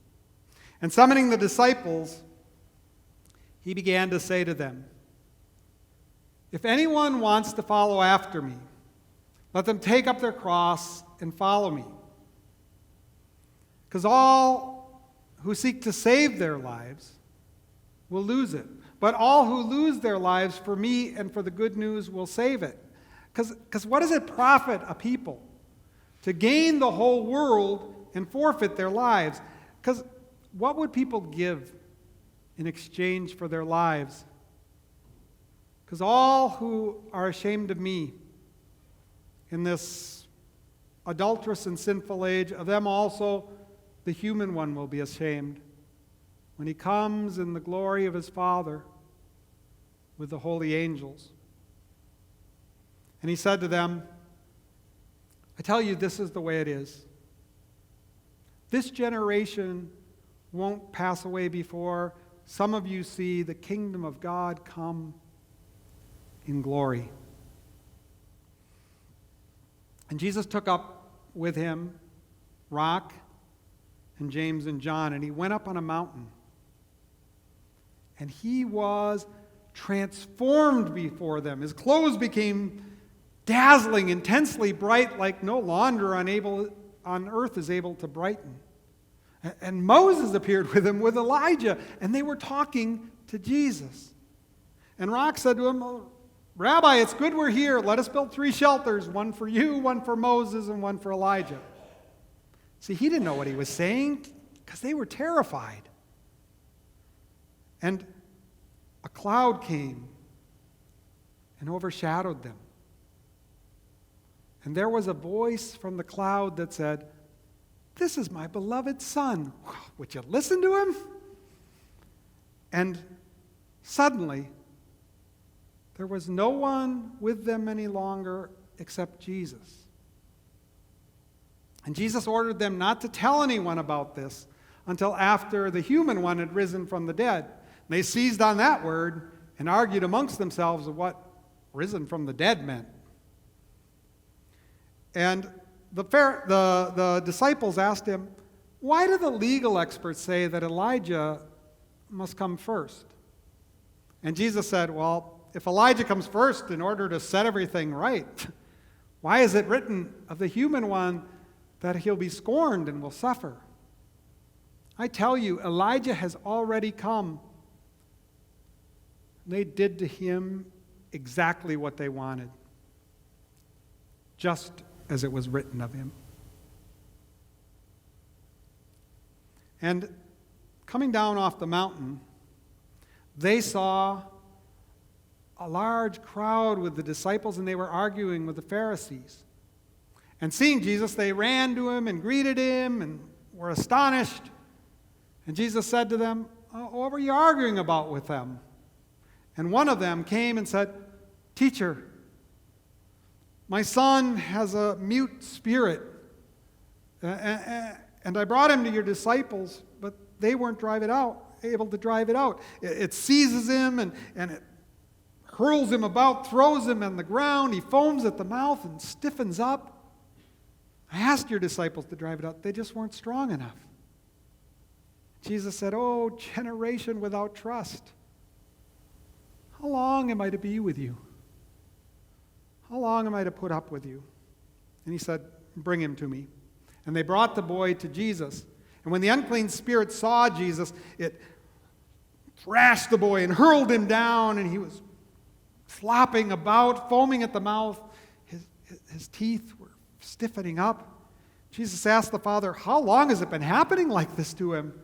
And summoning the disciples, he began to say to them, "If anyone wants to follow after me, let them take up their cross and follow me. Because all who seek to save their lives will lose it. But all who lose their lives for me and for the good news will save it." Because what does it profit a people to gain the whole world and forfeit their lives? Because what would people give in exchange for their lives? Because all who are ashamed of me in this adulterous and sinful age, of them also the human one will be ashamed when he comes in the glory of his Father with the holy angels. And he said to them, "I tell you, this is the way it is. This generation won't pass away before some of you see the kingdom of God come in glory." And Jesus took up with him Rock and James and John, and he went up on a mountain. And he was transformed before them. His clothes became dazzling, intensely bright, like no launder on earth is able to brighten. And Moses appeared with him with Elijah, and they were talking to Jesus. And Rock said to him, "Rabbi, it's good we're here. Let us build 3 shelters, one for you, one for Moses, and one for Elijah." See, he didn't know what he was saying because they were terrified. And a cloud came and overshadowed them. And there was a voice from the cloud that said, "This is my beloved Son. Would you listen to him?" And suddenly, there was no one with them any longer except Jesus. And Jesus ordered them not to tell anyone about this until after the human one had risen from the dead. They seized on that word and argued amongst themselves of what risen from the dead meant. And the disciples asked him, "Why do the legal experts say that Elijah must come first?" And Jesus said, "Well, if Elijah comes first in order to set everything right, why is it written of the human one that he'll be scorned and will suffer? I tell you, Elijah has already come. They did to him exactly what they wanted, just as it was written of him." And coming down off the mountain, they saw a large crowd with the disciples, and they were arguing with the Pharisees. And seeing Jesus, they ran to him and greeted him and were astonished. And Jesus said to them, "What were you arguing about with them?" And one of them came and said, "Teacher, my son has a mute spirit, and I brought him to your disciples, but they weren't able to drive it out. It seizes him and it hurls him about, throws him on the ground. He foams at the mouth and stiffens up. I asked your disciples to drive it out. They just weren't strong enough." Jesus said, "Oh, generation without trust. How long am I to be with you? How long am I to put up with you?" And he said, "Bring him to me." And they brought the boy to Jesus. And when the unclean spirit saw Jesus, it thrashed the boy and hurled him down, and he was flopping about, foaming at the mouth. His teeth were stiffening up. Jesus asked the father, "How long has it been happening like this to him?"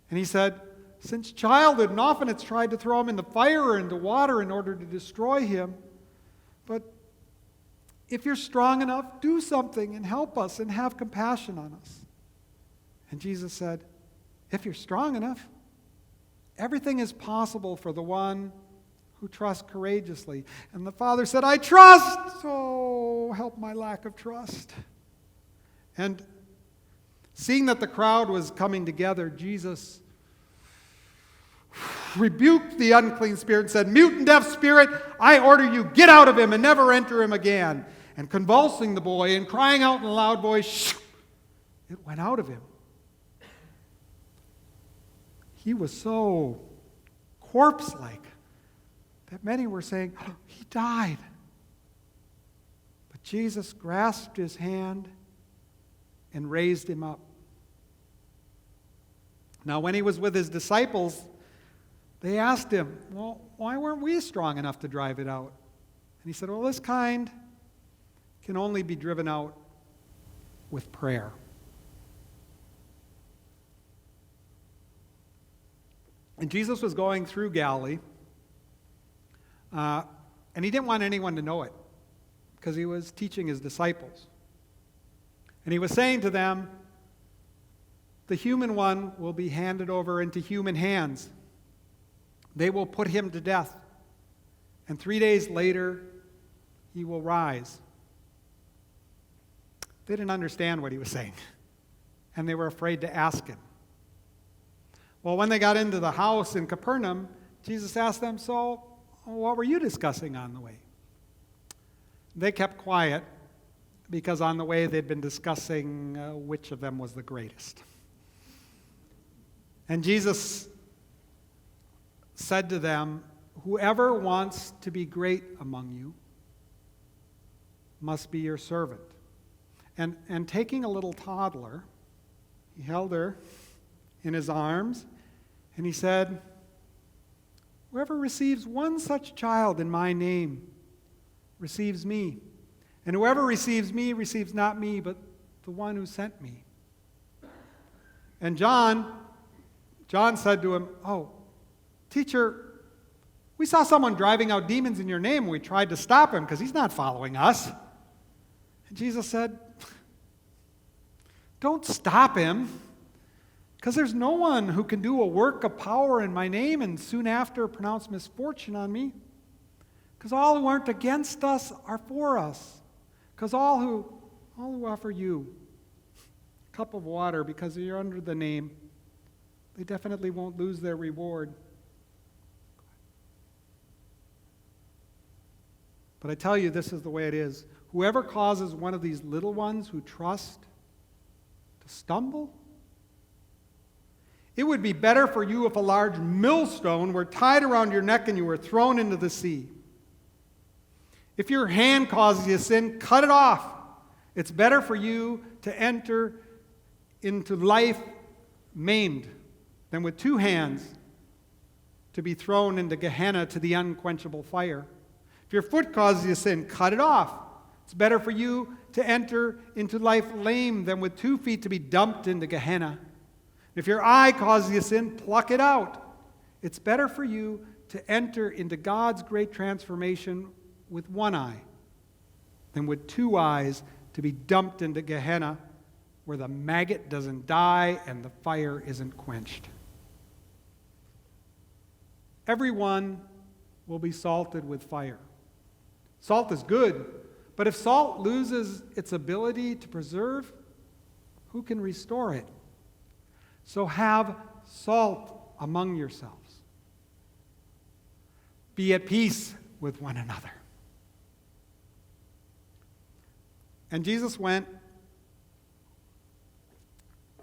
And he said, "Since childhood, and often it's tried to throw him into fire or into water in order to destroy him. But if you're strong enough, do something and help us and have compassion on us." And Jesus said, "If you're strong enough, everything is possible for the one who trusts courageously." And the father said, "I trust, so help my lack of trust." And seeing that the crowd was coming together, Jesus rebuked the unclean spirit and said, "Mute and deaf spirit, I order you, get out of him and never enter him again." And convulsing the boy and crying out in a loud voice, it went out of him. He was so corpse-like that many were saying, "Oh, he died." But Jesus grasped his hand and raised him up. Now, when he was with his disciples, they asked him, "Well, why weren't we strong enough to drive it out?" And he said, "Well, this kind can only be driven out with prayer." And Jesus was going through Galilee, and he didn't want anyone to know it because he was teaching his disciples. And he was saying to them, the human one will be handed over into human hands. They will put him to death, and 3 days later, he will rise. They didn't understand what he was saying, and they were afraid to ask him. Well, when they got into the house in Capernaum, Jesus asked them, "So, what were you discussing on the way?" They kept quiet because on the way they'd been discussing which of them was the greatest. And Jesus said to them, "Whoever wants to be great among you must be your servant." And taking a little toddler, he held her in his arms, and he said, "Whoever receives one such child in my name receives me. And whoever receives me receives not me, but the one who sent me." And John said to him, "Oh, teacher, we saw someone driving out demons in your name, and we tried to stop him because he's not following us." And Jesus said, "Don't stop him, because there's no one who can do a work of power in my name and soon after pronounce misfortune on me. Because all who aren't against us are for us. Because all who offer you a cup of water because you're under the name, they definitely won't lose their reward. But I tell you, this is the way it is. Whoever causes one of these little ones who trust to stumble, it would be better for you if a large millstone were tied around your neck and you were thrown into the sea. If your hand causes you sin, cut it off. It's better for you to enter into life maimed than with 2 hands to be thrown into Gehenna to the unquenchable fire. If your foot causes you sin, cut it off. It's better for you to enter into life lame than with 2 feet to be dumped into Gehenna. If your eye causes you sin, pluck it out. It's better for you to enter into God's great transformation with 1 eye than with 2 eyes to be dumped into Gehenna where the maggot doesn't die and the fire isn't quenched. Everyone will be salted with fire. Salt is good, but if salt loses its ability to preserve, who can restore it? So have salt among yourselves. Be at peace with one another. And Jesus went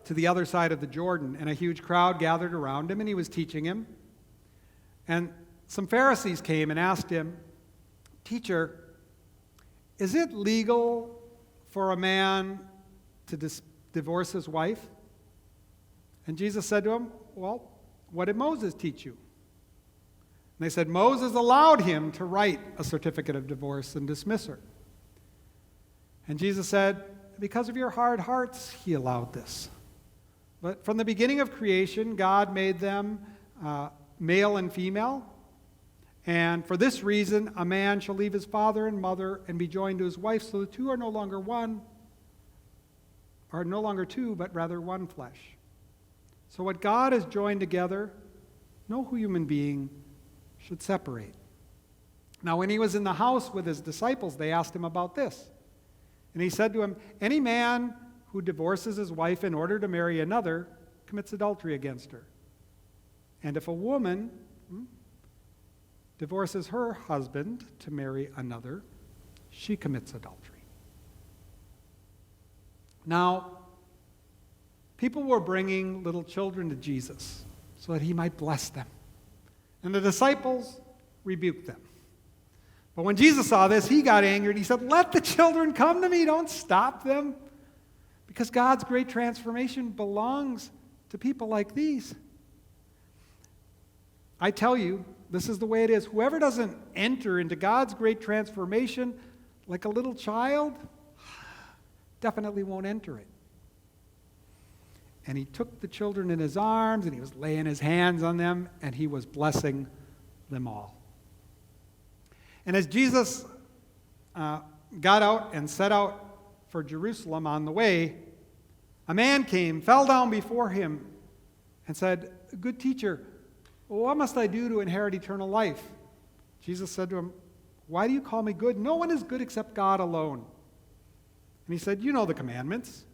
to the other side of the Jordan, and a huge crowd gathered around him, and he was teaching him. And some Pharisees came and asked him, "Teacher, is it legal for a man to divorce his wife?" And Jesus said to him, "Well, what did Moses teach you?" And they said, "Moses allowed him to write a certificate of divorce and dismiss her." And Jesus said, "Because of your hard hearts, he allowed this. But from the beginning of creation, God made them male and female. And for this reason, a man shall leave his father and mother and be joined to his wife, so the two are no longer one, are no longer two, but rather one flesh. So what God has joined together, no human being should separate." Now when he was in the house with his disciples, they asked him about this. And he said to him, "Any man who divorces his wife in order to marry another commits adultery against her. And if a woman divorces her husband to marry another, she commits adultery. Now, people were bringing little children to Jesus so that he might bless them. And the disciples rebuked them. But when Jesus saw this, he got angry and he said, "Let the children come to me, don't stop them." Because God's great transformation belongs to people like these. I tell you, this is the way it is. Whoever doesn't enter into God's great transformation like a little child definitely won't enter it. And he took the children in his arms and he was laying his hands on them and he was blessing them all. And as Jesus got out and set out for Jerusalem on the way, a man came, fell down before him, and said, "Good teacher, what must I do to inherit eternal life?" Jesus said to him, "Why do you call me good? No one is good except God alone." And he said, "You know the commandments.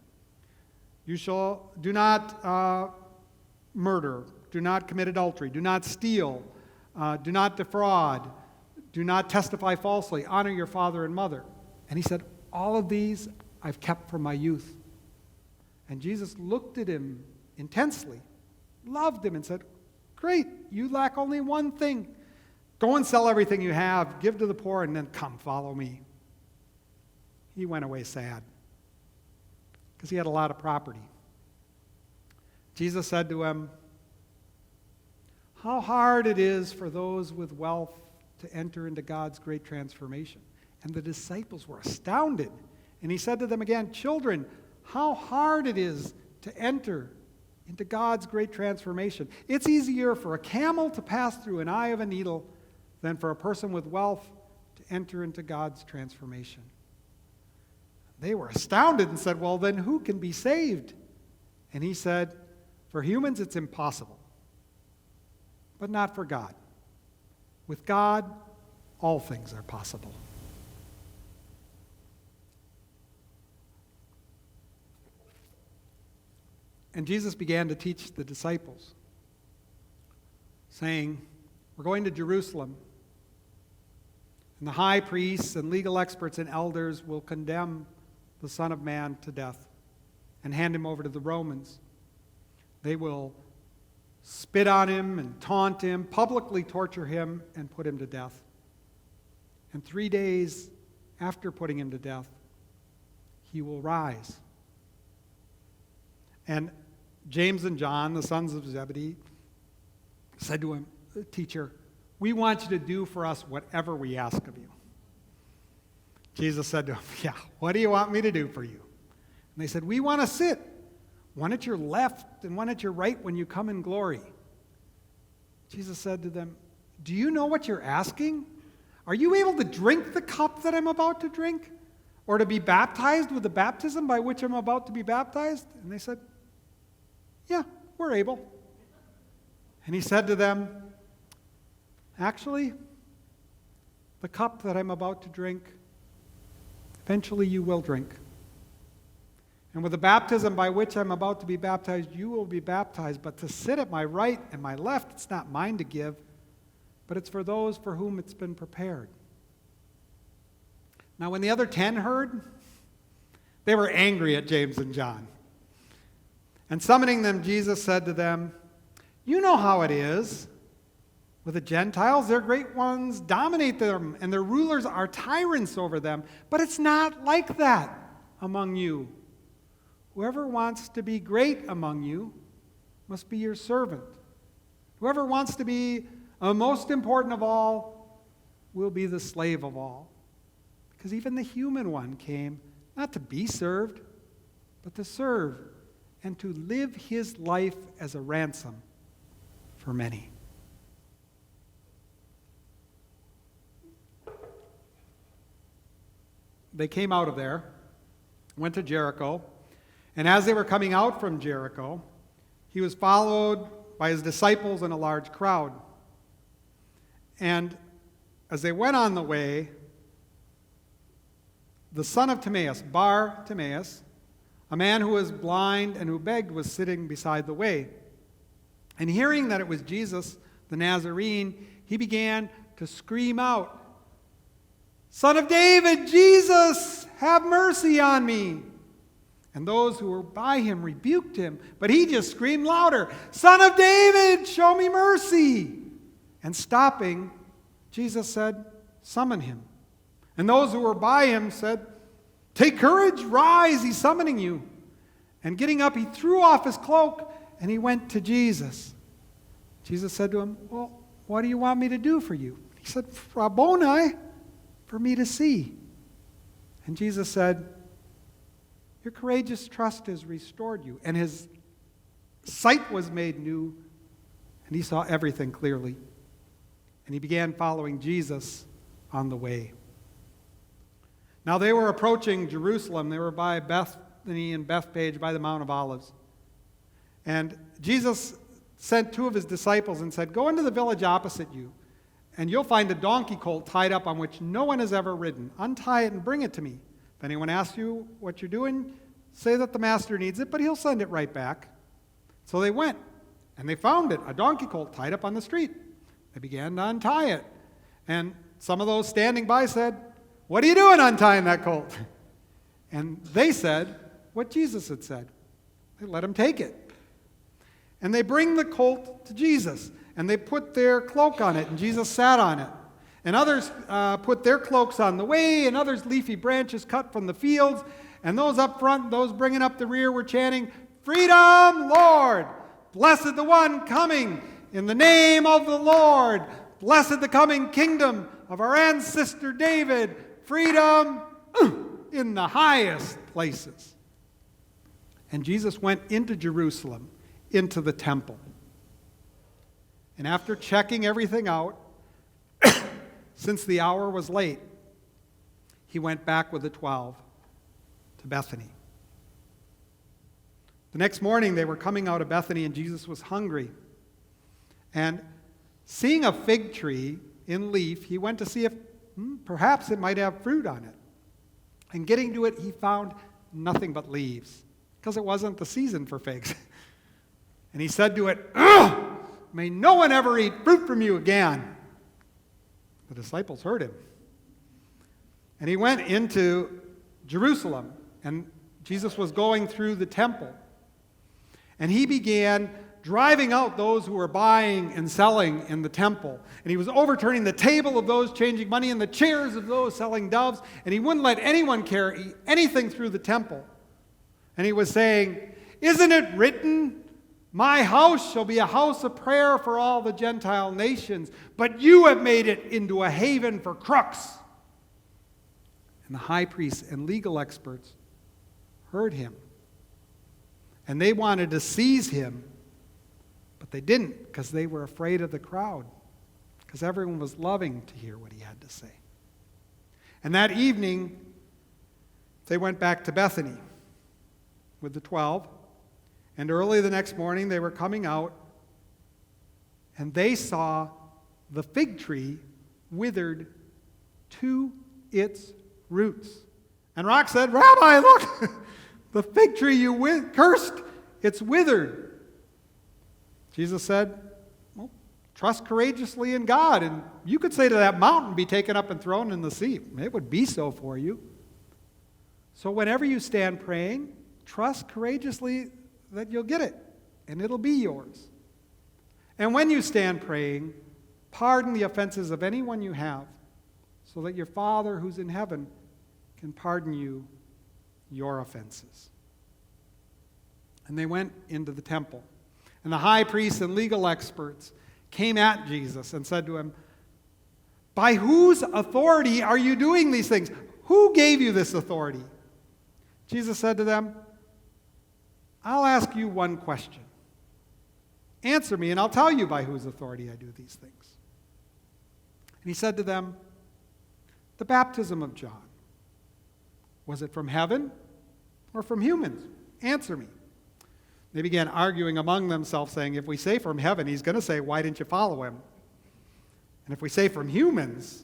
You shall do not murder, do not commit adultery, do not steal, do not defraud, do not testify falsely, honor your father and mother." And he said, "All of these I've kept from my youth." And Jesus looked at him intensely, loved him, and said, "Great, you lack only one thing. Go and sell everything you have, give to the poor, and then come follow me." He went away sad because he had a lot of property. Jesus said to him, "How hard it is for those with wealth to enter into God's great transformation." And the disciples were astounded. And he said to them again, "Children, how hard it is to enter into God's great transformation. It's easier for a camel to pass through an eye of a needle than for a person with wealth to enter into God's transformation." They were astounded and said, "Well, then who can be saved?" And he said, "For humans it's impossible, but not for God. With God, all things are possible." And Jesus began to teach the disciples, saying, "We're going to Jerusalem, and the high priests and legal experts and elders will condemn the Son of Man to death and hand him over to the Romans. They will spit on him and taunt him, publicly torture him, and put him to death. And 3 days after putting him to death, he will rise." And James and John, the sons of Zebedee, said to him, "Teacher, we want you to do for us whatever we ask of you." Jesus said to him, "Yeah, what do you want me to do for you?" And they said, "We want to sit, one at your left and one at your right when you come in glory." Jesus said to them, "Do you know what you're asking? Are you able to drink the cup that I'm about to drink? Or to be baptized with the baptism by which I'm about to be baptized?" And they said, "Yeah, we're able." And he said to them, "Actually, the cup that I'm about to drink, eventually you will drink. And with the baptism by which I'm about to be baptized, you will be baptized. But to sit at my right and my left, it's not mine to give, but it's for those for whom it's been prepared." Now, when the other 10 heard, they were angry at James and John. And summoning them, Jesus said to them, "You know how it is with the Gentiles. Their great ones dominate them, and their rulers are tyrants over them. But it's not like that among you. Whoever wants to be great among you must be your servant. Whoever wants to be most important of all will be the slave of all. Because even the human one came not to be served, but to serve and to live his life as a ransom for many." They came out of there, went to Jericho, and as they were coming out from Jericho, he was followed by his disciples and a large crowd. And as they went on the way, the son of Timaeus, Bar Timaeus, A man who was blind and who begged was sitting beside the way. And hearing that it was Jesus, the Nazarene, he began to scream out, "Son of David, Jesus, have mercy on me." And those who were by him rebuked him, but he just screamed louder, "Son of David, show me mercy." And stopping, Jesus said, "Summon him." And those who were by him said, "Take courage, rise, he's summoning you." And getting up, he threw off his cloak and he went to Jesus. Jesus said to him, "Well, what do you want me to do for you?" He said, "Rabboni, for me to see." And Jesus said, "Your courageous trust has restored you." And his sight was made new, and he saw everything clearly. And he began following Jesus on the way. Now they were approaching Jerusalem. They were by Bethany and Bethphage by the Mount of Olives. And Jesus sent two of his disciples and said, "Go into the village opposite you, and you'll find a donkey colt tied up on which no one has ever ridden. Untie it and bring it to me. If anyone asks you what you're doing, say that the master needs it, but he'll send it right back." So they went, and they found it, a donkey colt tied up on the street. They began to untie it. And some of those standing by said, "What are you doing untying that colt?" And they said what Jesus had said. They let him take it. And they bring the colt to Jesus, and they put their cloak on it, and Jesus sat on it. And others put their cloaks on the way, and others leafy branches cut from the fields. And those up front, those bringing up the rear were chanting, "Freedom, Lord! Blessed the one coming in the name of the Lord! Blessed the coming kingdom of our ancestor David! Freedom in the highest places." And Jesus went into Jerusalem, into the temple. And after checking everything out, since the hour was late, he went back with the 12 to Bethany. The next morning they were coming out of Bethany, and Jesus was hungry. And seeing a fig tree in leaf, he went to see if perhaps it might have fruit on it. And getting to it, he found nothing but leaves, because it wasn't the season for figs. And he said to it, "Ugh! May no one ever eat fruit from you again." The disciples heard him. And he went into Jerusalem, and Jesus was going through the temple. And he began driving out those who were buying and selling in the temple. And he was overturning the table of those changing money and the chairs of those selling doves. And he wouldn't let anyone carry anything through the temple. And he was saying, "Isn't it written, my house shall be a house of prayer for all the Gentile nations, but you have made it into a haven for crooks." And the high priests and legal experts heard him. And they wanted to seize him, but they didn't, because they were afraid of the crowd, because everyone was loving to hear what he had to say. And that evening, they went back to Bethany with the 12. And early the next morning, they were coming out, and they saw the fig tree withered to its roots. And Rock said, "Rabbi, look, the fig tree you cursed, it's withered." Jesus said, "Well, trust courageously in God, and you could say to that mountain, be taken up and thrown in the sea. It would be so for you. So whenever you stand praying, trust courageously that you'll get it, and it'll be yours. And when you stand praying, pardon the offenses of anyone you have, so that your Father who's in heaven can pardon you your offenses." And they went into the temple. And the high priests and legal experts came at Jesus and said to him, "By whose authority are you doing these things? Who gave you this authority?" Jesus said to them, "I'll ask you one question. Answer me, and I'll tell you by whose authority I do these things." And he said to them, "The baptism of John, was it from heaven or from humans? Answer me." They began arguing among themselves, saying, "If we say from heaven, he's going to say, 'Why didn't you follow him?' And if we say from humans,"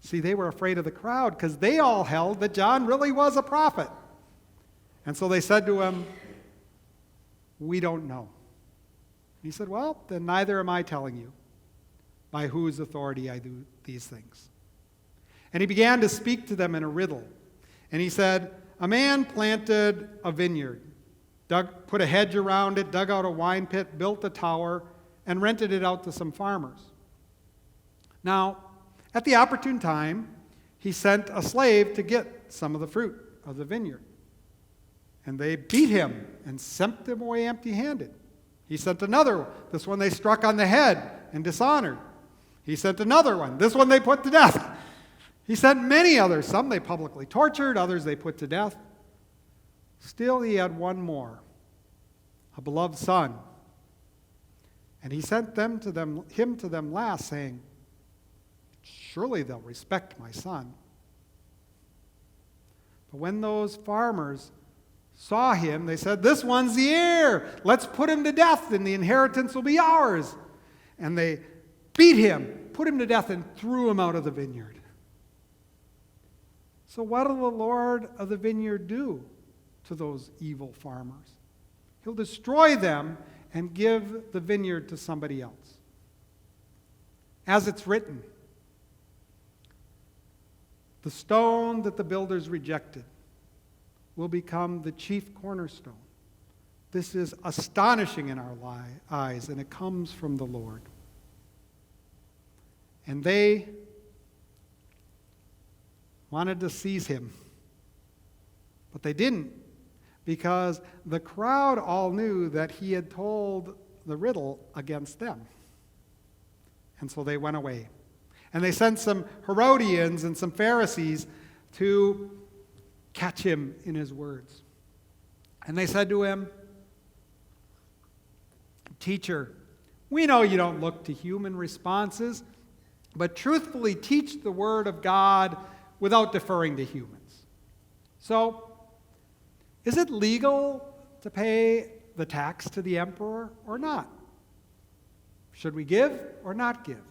see, they were afraid of the crowd, because they all held that John really was a prophet. And so they said to him, "We don't know." He said, "Well, then neither am I telling you by whose authority I do these things." And he began to speak to them in a riddle. And he said, "A man planted a vineyard, put a hedge around it, dug out a wine pit, built a tower, and rented it out to some farmers. Now, at the opportune time, he sent a slave to get some of the fruit of the vineyard. And they beat him and sent him away empty-handed. He sent another. This one they struck on the head and dishonored. He sent another one. This one they put to death. He sent many others. Some they publicly tortured, others they put to death. Still he had one more, a beloved son. And he sent him to them last, saying, 'Surely they'll respect my son.' But when those farmers saw him, they said, 'This one's the heir. Let's put him to death, and the inheritance will be ours.' And they beat him, put him to death, and threw him out of the vineyard. So what will the Lord of the vineyard do to those evil farmers? He'll destroy them and give the vineyard to somebody else. As it's written, the stone that the builders rejected will become the chief cornerstone. This is astonishing in our eyes, and it comes from the Lord." And they wanted to seize him, but they didn't, because the crowd all knew that he had told the riddle against them. And so they went away. And they sent some Herodians and some Pharisees to catch him in his words. And they said to him, "Teacher, we know you don't look to human responses, but truthfully teach the word of God without deferring to humans. So, is it legal to pay the tax to the emperor or not? Should we give or not give?"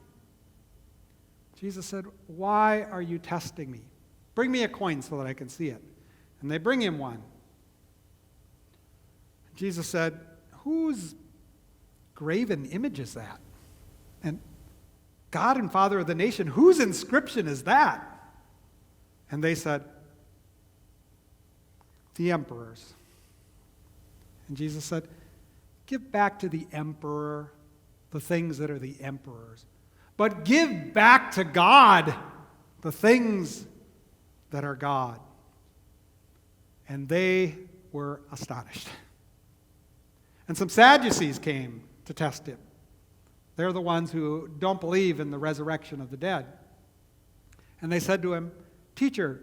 Jesus said, "Why are you testing me? Bring me a coin so that I can see it." And they bring him one. Jesus said, "Whose graven image is that? And God and Father of the nation, whose inscription is that?" And they said, "The emperor's." And Jesus said, "Give back to the emperor the things that are the emperor's, but give back to God the things that are God." And they were astonished. And some Sadducees came to test him. They're the ones who don't believe in the resurrection of the dead. And they said to him, "Teacher,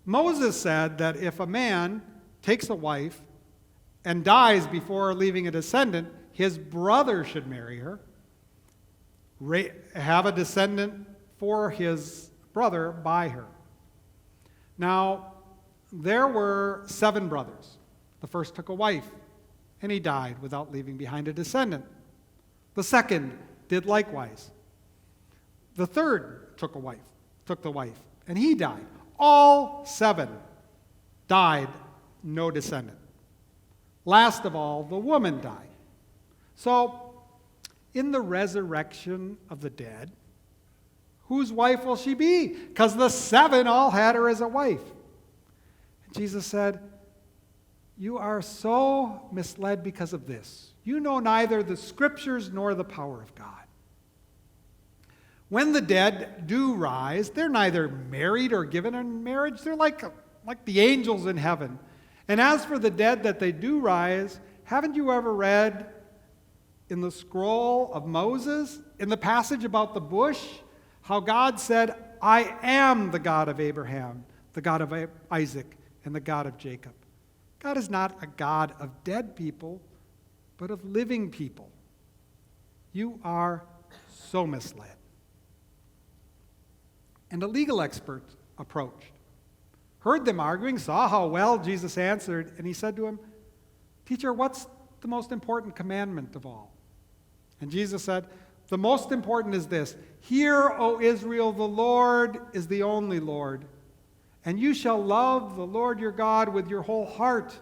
Moses said that if a man takes a wife and dies before leaving a descendant, his brother should marry her, have a descendant for his brother by her. Now, there were 7 brothers. The first took a wife, and he died without leaving behind a descendant. The second did likewise. The third took the wife, and he died. All 7 died, no descendant. Last of all, the woman died. So, in the resurrection of the dead, whose wife will she be? Because the 7 all had her as a wife." And Jesus said, "You are so misled because of this. You know neither the Scriptures nor the power of God. When the dead do rise, they're neither married or given in marriage. They're like the angels in heaven. And as for the dead that they do rise, haven't you ever read in the scroll of Moses, in the passage about the bush, how God said, 'I am the God of Abraham, the God of Isaac, and the God of Jacob.' God is not a God of dead people, but of living people. You are so misled." And a legal expert approached, heard them arguing, saw how well Jesus answered, and he said to him, "Teacher, what's the most important commandment of all?" And Jesus said, "The most important is this: Hear, O Israel, the Lord is the only Lord. And you shall love the Lord your God with your whole heart,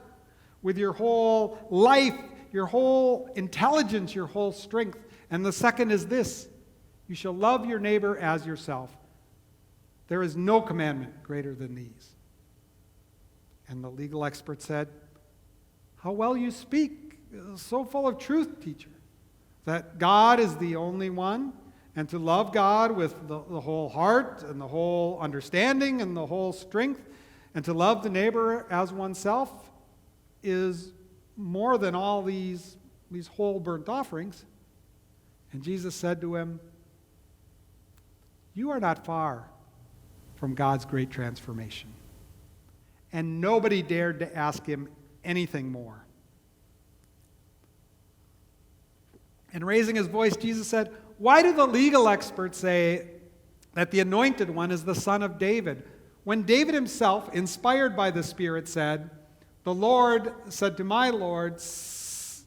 with your whole life, your whole intelligence, your whole strength. And the second is this: you shall love your neighbor as yourself. There is no commandment greater than these. And the legal expert said, how well you speak, so full of truth, teacher, that God is the only one, and to love God with the whole heart and the whole understanding and the whole strength, and to love the neighbor as oneself is more than all these whole burnt offerings. And Jesus said to him, you are not far from God's great transformation. And nobody dared to ask him anything more. And raising his voice, Jesus said, why do the legal experts say that the Anointed One is the Son of David, when David himself, inspired by the Spirit, said, the Lord said to my Lord, sit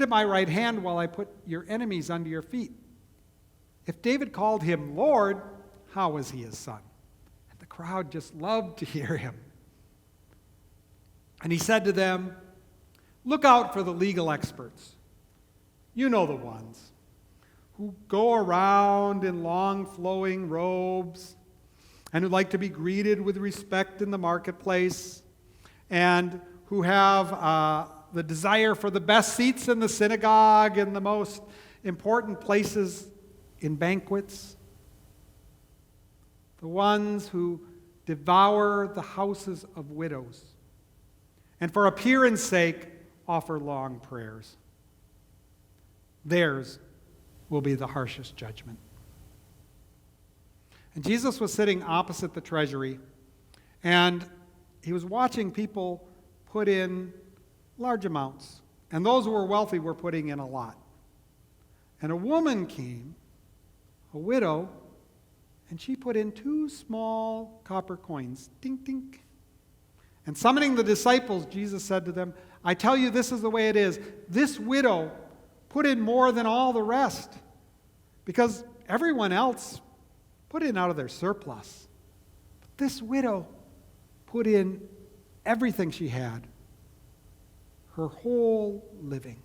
at my right hand while I put your enemies under your feet? If David called him Lord, how was he his son? And the crowd just loved to hear him. And he said to them, look out for the legal experts. You know the ones who go around in long flowing robes and who like to be greeted with respect in the marketplace and who have the desire for the best seats in the synagogue and the most important places in banquets. The ones who devour the houses of widows and for appearance sake offer long prayers. Theirs will be the harshest judgment. And Jesus was sitting opposite the treasury, and he was watching people put in large amounts. And those who were wealthy were putting in a lot. And a woman came, a widow, and she put in 2 small copper coins. Dink, dink. And summoning the disciples, Jesus said to them, I tell you, this is the way it is. This widow put in more than all the rest, because everyone else put in out of their surplus. But this widow put in everything she had, her whole living.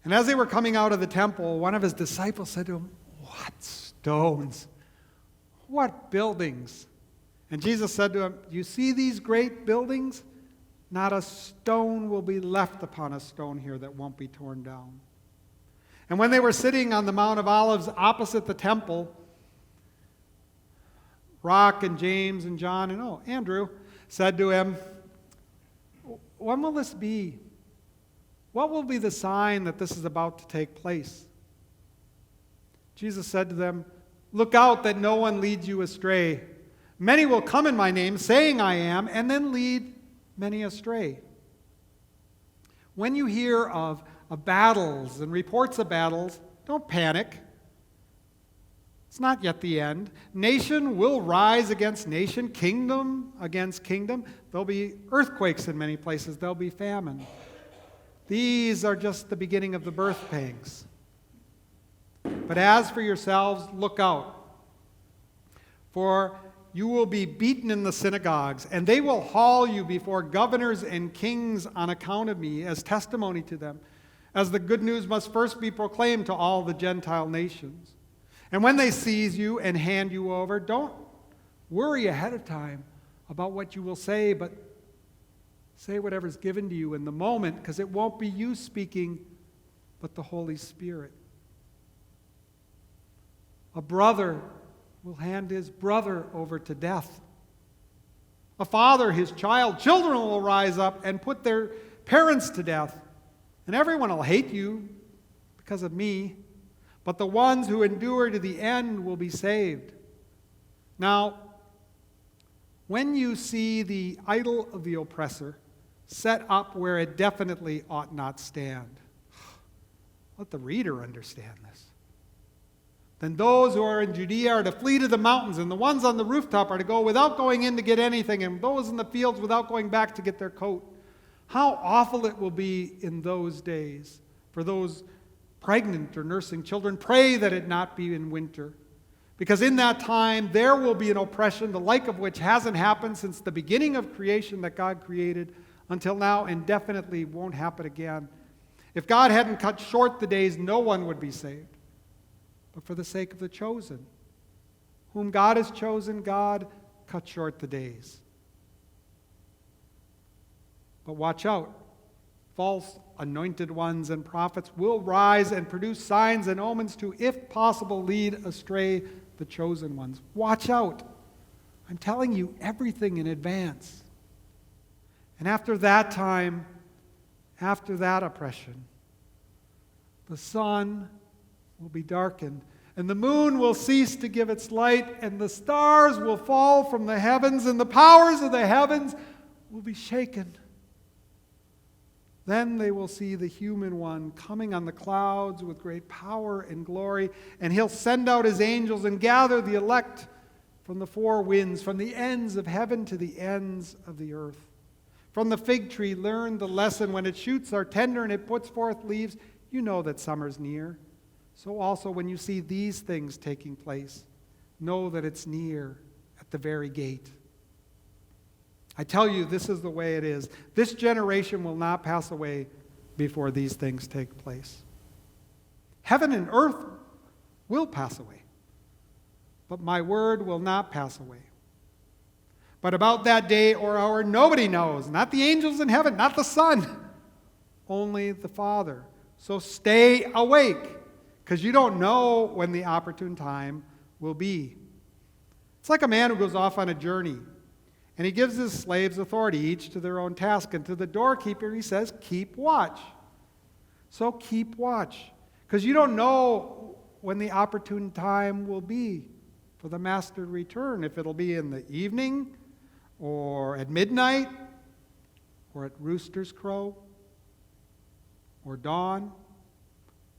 And as they were coming out of the temple, one of his disciples said to him, what stones? What buildings? And Jesus said to him, you see these great buildings? Not a stone will be left upon a stone here that won't be torn down. And when they were sitting on the Mount of Olives opposite the temple, Rock and James and John and Andrew said to him, when will this be? What will be the sign that this is about to take place? Jesus said to them, look out that no one leads you astray. Many will come in my name, saying I am, and then lead many astray. When you hear of battles and reports of battles, don't panic. It's not yet the end. Nation will rise against nation, kingdom against kingdom. There'll be earthquakes in many places. There'll be famine. These are just the beginning of the birth pangs. But as for yourselves, look out. For you will be beaten in the synagogues, and they will haul you before governors and kings on account of me as testimony to them, as the good news must first be proclaimed to all the Gentile nations. And when they seize you and hand you over, don't worry ahead of time about what you will say, but say whatever's given to you in the moment, because it won't be you speaking, but the Holy Spirit. A brother will hand his brother over to death. A father, his child. Children will rise up and put their parents to death. And everyone will hate you because of me. But the ones who endure to the end will be saved. Now, when you see the idol of the oppressor set up where it definitely ought not stand, let the reader understand this. Then those who are in Judea are to flee to the mountains, and the ones on the rooftop are to go without going in to get anything, and those in the fields without going back to get their coat. How awful it will be in those days for those pregnant or nursing children. Pray that it not be in winter. Because in that time, there will be an oppression, the like of which hasn't happened since the beginning of creation that God created until now, and definitely won't happen again. If God hadn't cut short the days, no one would be saved. But for the sake of the chosen, whom God has chosen, God cut short the days. But watch out. False anointed ones and prophets will rise and produce signs and omens to, if possible, lead astray the chosen ones. Watch out. I'm telling you everything in advance. And after that time, after that oppression, the sun will be darkened, and the moon will cease to give its light, and the stars will fall from the heavens, and the powers of the heavens will be shaken. Then they will see the human one coming on the clouds with great power and glory, and he'll send out his angels and gather the elect from the four winds, from the ends of heaven to the ends of the earth. From the fig tree learn the lesson. When its shoots are tender and it puts forth leaves, you know that summer's near. So also when you see these things taking place, know that it's near at the very gate. I tell you, this is the way it is. This generation will not pass away before these things take place. Heaven and earth will pass away, but my word will not pass away. But about that day or hour, nobody knows, not the angels in heaven, not the Son, only the Father. So stay awake, because you don't know when the opportune time will be. It's like a man who goes off on a journey, and he gives his slaves authority, each to their own task. And to the doorkeeper, he says, keep watch. So keep watch, because you don't know when the opportune time will be for the master to return. If it'll be in the evening, or at midnight, or at rooster's crow, or dawn.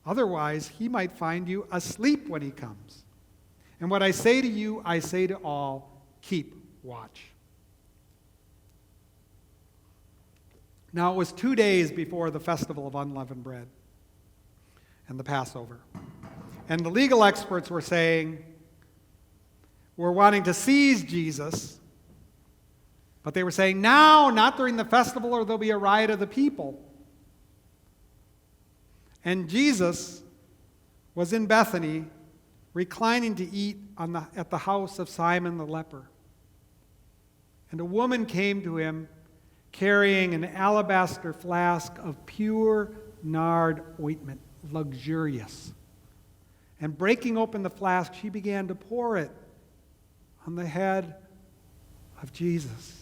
Otherwise, he might find you asleep when he comes. And what I say to you, I say to all, keep watch. Now, it was 2 days before the festival of unleavened bread and the Passover. And the legal experts were saying, we're wanting to seize Jesus, but they were saying, now, not during the festival, or there'll be a riot of the people. And Jesus was in Bethany, reclining to eat at the house of Simon the leper. And a woman came to him, carrying an alabaster flask of pure nard ointment, luxurious. And breaking open the flask, she began to pour it on the head of Jesus.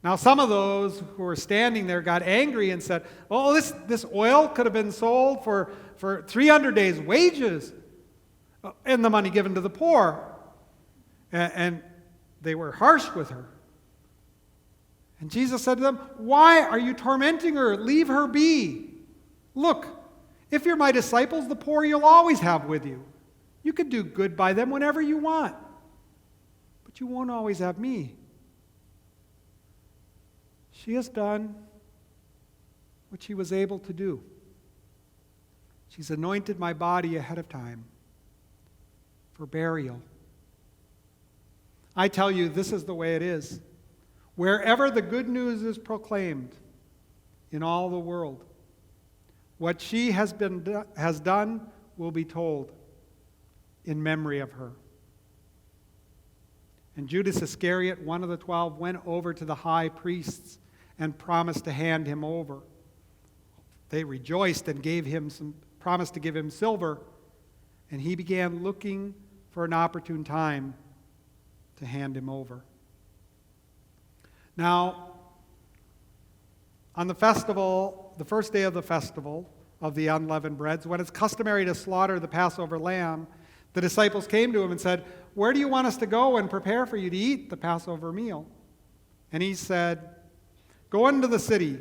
Now, some of those who were standing there got angry and said, oh, this oil could have been sold for 300 days' wages and the money given to the poor. And they were harsh with her. And Jesus said to them, why are you tormenting her? Leave her be. Look, if you're my disciples, the poor you'll always have with you. You can do good by them whenever you want. But you won't always have me. She has done what she was able to do. She's anointed my body ahead of time for burial. I tell you, this is the way it is. Wherever the good news is proclaimed in all the world, what she has done will be told in memory of her. And Judas Iscariot, one of the 12, went over to the high priests and promised to hand him over. They rejoiced and promised to give him silver, and he began looking for an opportune time to hand him over. Now, on the festival, the first day of the festival of the unleavened breads, when it's customary to slaughter the Passover lamb, the disciples came to him and said, where do you want us to go and prepare for you to eat the Passover meal? And he said, go into the city,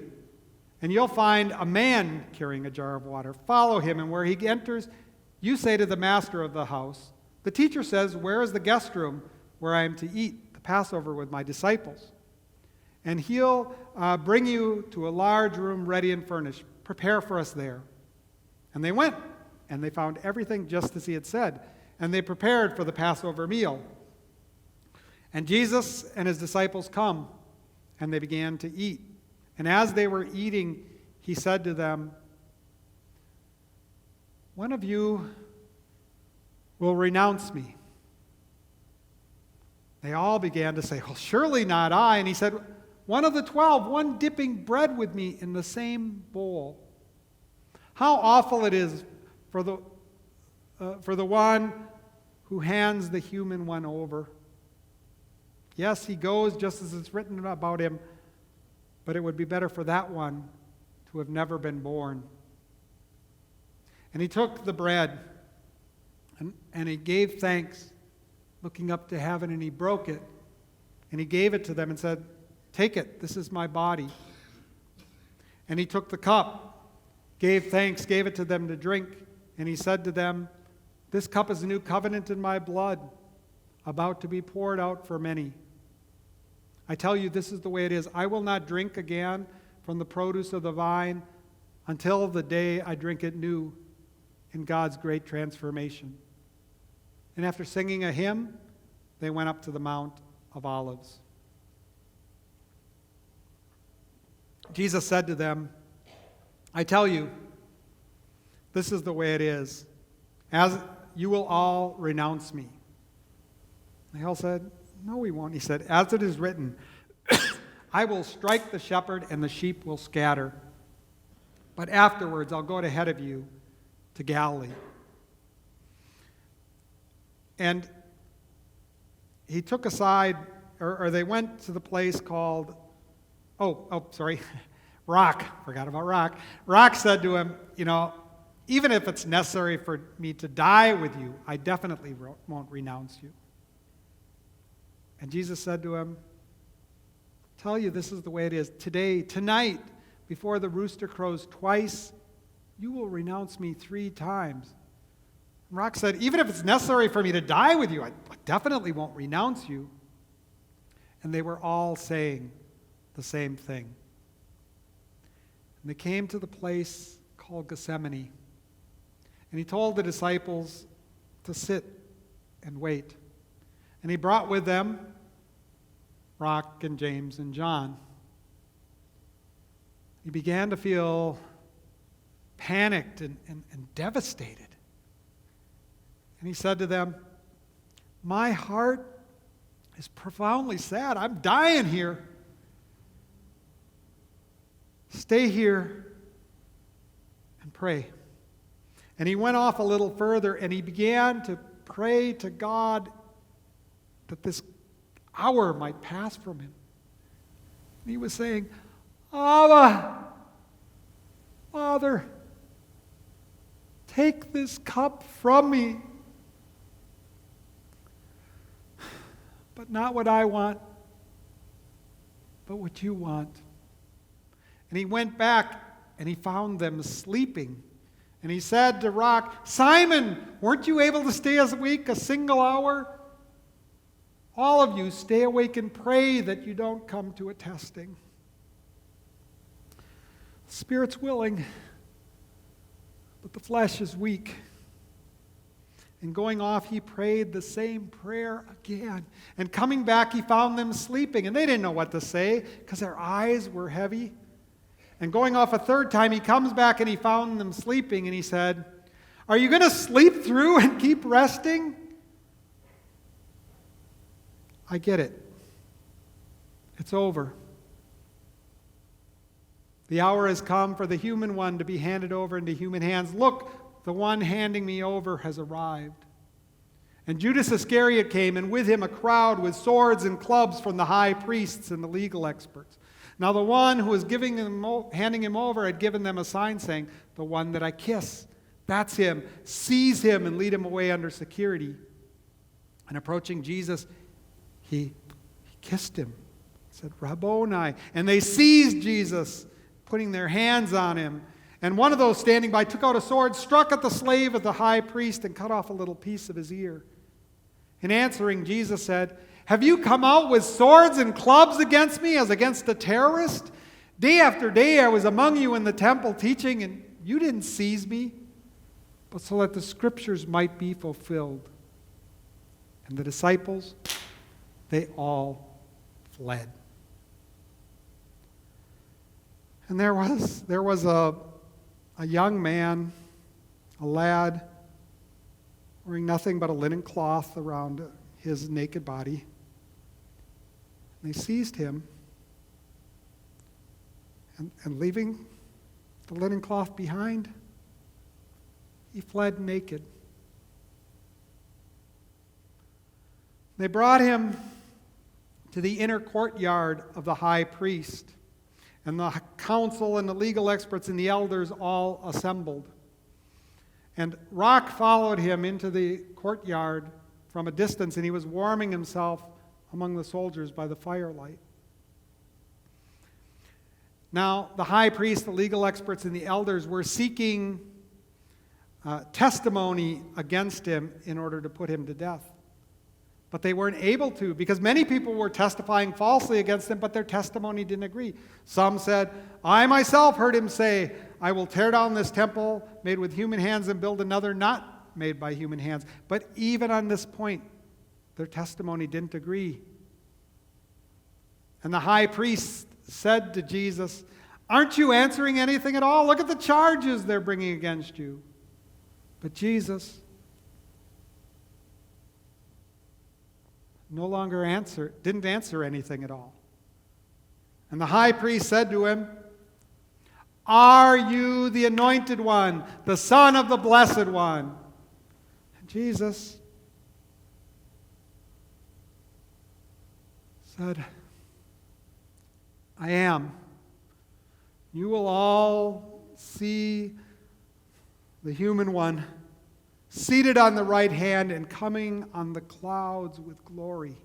and you'll find a man carrying a jar of water. Follow him, and where he enters, you say to the master of the house, the teacher says, where is the guest room where I am to eat the Passover with my disciples? And he'll bring you to a large room ready and furnished. Prepare for us there. And they went, and they found everything just as he had said. and they prepared for the Passover meal. And Jesus and his disciples come, and they began to eat. And as they were eating, he said to them, "One of you will renounce me." They all began to say, "Well, surely not I." And he said, "One of the 12, one dipping bread with me in the same bowl. How awful it is for the one who hands the human one over. Yes, he goes just as it's written about him, but it would be better for that one to have never been born." And he took the bread, and he gave thanks, looking up to heaven, and he broke it, and he gave it to them and said, "Take it, this is my body." And he took the cup, gave thanks, gave it to them to drink, and he said to them, "This cup is a new covenant in my blood, about to be poured out for many. I tell you, this is the way it is. I will not drink again from the produce of the vine until the day I drink it new in God's great transformation." And after singing a hymn, they went up to the Mount of Olives. Jesus said to them, "I tell you, this is the way it is, as you will all renounce me." They all said, "No, we won't." He said, "As it is written, I will strike the shepherd and the sheep will scatter. But afterwards I'll go ahead of you to Galilee." And he took aside, or they went to the place called, Rock. Forgot about Rock. Rock said to him, "Even if it's necessary for me to die with you, I definitely won't renounce you." And Jesus said to him, "Tell you, this is the way it is. Tonight, before the rooster crows twice, you will renounce me 3 times. And Rock said, "Even if it's necessary for me to die with you, I definitely won't renounce you." And they were all saying the same thing. And they came to the place called Gethsemane. And he told the disciples to sit and wait. And he brought with them Rock and James and John. He began to feel panicked and devastated. And he said to them, "My heart is profoundly sad. I'm dying here. Stay here and pray." And he went off a little further and he began to pray to God that this hour might pass from him. And he was saying, "Abba, Father, take this cup from me. But not what I want, but what you want." And he went back and he found them sleeping. And he said to Rock, "Simon, weren't you able to stay awake a single hour? All of you stay awake and pray that you don't come to a testing." The spirit's willing, but the flesh is weak. And going off, he prayed the same prayer again. And coming back, he found them sleeping. And they didn't know what to say because their eyes were heavy. And going off a third time, he comes back and he found them sleeping. And he said, "Are you going to sleep through and keep resting? I get it. It's over. The hour has come for the human one to be handed over into human hands. Look, the one handing me over has arrived." And Judas Iscariot came, and with him a crowd with swords and clubs from the high priests and the legal experts. Now the one who was handing him over had given them a sign saying, "The one that I kiss, that's him. Seize him and lead him away under security." And approaching Jesus, he kissed him, said, "Rabboni." And they seized Jesus, putting their hands on him. And one of those standing by took out a sword, struck at the slave of the high priest, and cut off a little piece of his ear. In answering, Jesus said, "Have you come out with swords and clubs against me as against a terrorist? Day after day I was among you in the temple teaching, and you didn't seize me, but so that the scriptures might be fulfilled." And the disciples, they all fled. And there was a young man, a lad, wearing nothing but a linen cloth around his naked body. And they seized him, and leaving the linen cloth behind, he fled naked. They brought him to the inner courtyard of the high priest, and the council and the legal experts and the elders all assembled. And Rock followed him into the courtyard from a distance, and he was warming himself among the soldiers by the firelight. Now, the high priest, the legal experts, and the elders were seeking testimony against him in order to put him to death. But they weren't able to, because many people were testifying falsely against him, but their testimony didn't agree. Some said, I myself heard him say, I will tear down this temple made with human hands and build another not made by human hands. But even on this point, their testimony didn't agree. And the high priest said to Jesus, aren't you answering anything at all? Look at the charges they're bringing against you. But Jesus didn't answer anything at all. And the high priest said to him, are you the anointed one, the Son of the Blessed One? And Jesus said, I am. You will all see the human one seated on the right hand and coming on the clouds with glory.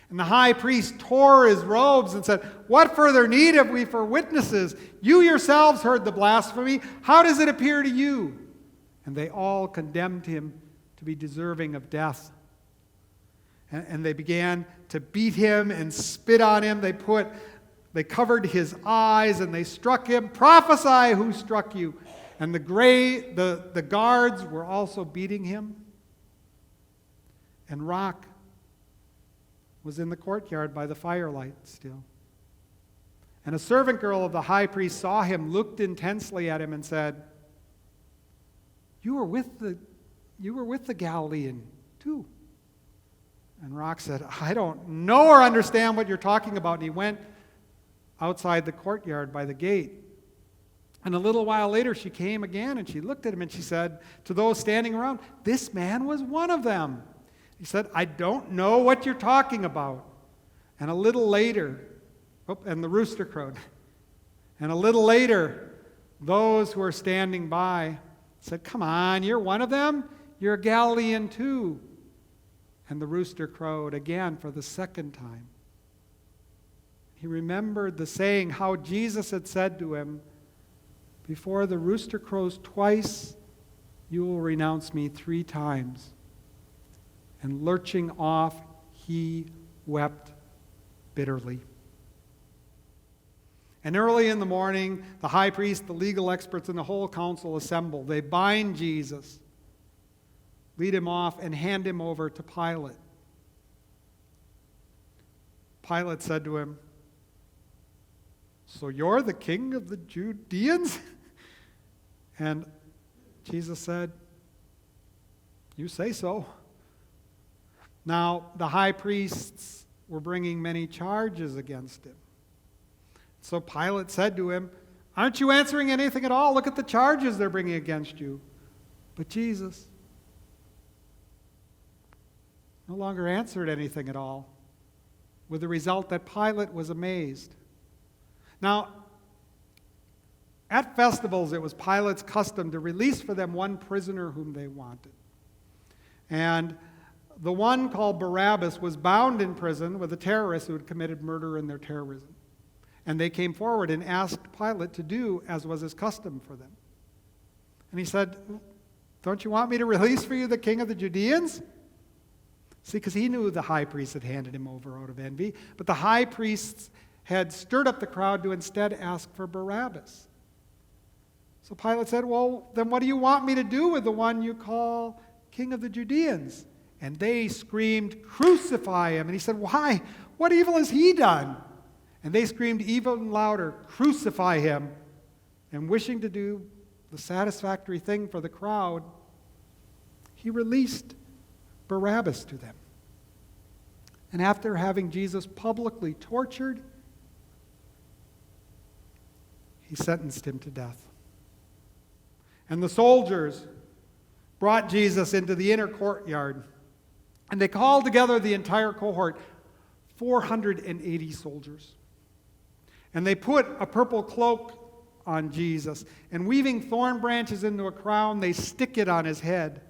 And the high priest tore his robes and said, what further need have we for witnesses? You yourselves heard the blasphemy. How does it appear to you? And they all condemned him to be deserving of death. And they began to beat him and spit on him. They covered his eyes and they struck him. Prophesy who struck you. And the guards were also beating him. And Rock was in the courtyard by the firelight still. And a servant girl of the high priest saw him, looked intensely at him, and said, You were with the Galilean too. And Rock said, I don't know or understand what you're talking about. And he went outside the courtyard by the gate. And a little while later, she came again, and she looked at him, and she said to those standing around, this man was one of them. He said, I don't know what you're talking about. And a little later, and the rooster crowed. And a little later, those who were standing by said, come on, you're one of them? You're a Galilean too. And the rooster crowed again for the second time. He remembered the saying, how Jesus had said to him, before the rooster crows twice, you will renounce me 3 times. And lurching off, he wept bitterly. And early in the morning, the high priest, the legal experts, and the whole council assemble. They bind Jesus, lead him off, and hand him over to Pilate. Pilate said to him, so you're the king of the Judeans? And Jesus said, you say so. Now, the high priests were bringing many charges against him. So Pilate said to him, aren't you answering anything at all? Look at the charges they're bringing against you. But Jesus no longer answered anything at all, with the result that Pilate was amazed. Now, at festivals, it was Pilate's custom to release for them one prisoner whom they wanted. And the one called Barabbas was bound in prison with a terrorist who had committed murder in their terrorism. And they came forward and asked Pilate to do as was his custom for them. And he said, don't you want me to release for you the king of the Judeans? See, because he knew the high priest had handed him over out of envy. But the high priests had stirred up the crowd to instead ask for Barabbas. So Pilate said, well, then what do you want me to do with the one you call king of the Judeans? And they screamed, "Crucify him!" And he said, "Why? What evil has he done?" And they screamed even louder, "Crucify him!" And wishing to do the satisfactory thing for the crowd, he released Barabbas to them. And after having Jesus publicly tortured, he sentenced him to death. And the soldiers brought Jesus into the inner courtyard, and they called together the entire cohort, 480 soldiers. And they put a purple cloak on Jesus, and weaving thorn branches into a crown, they stick it on his head.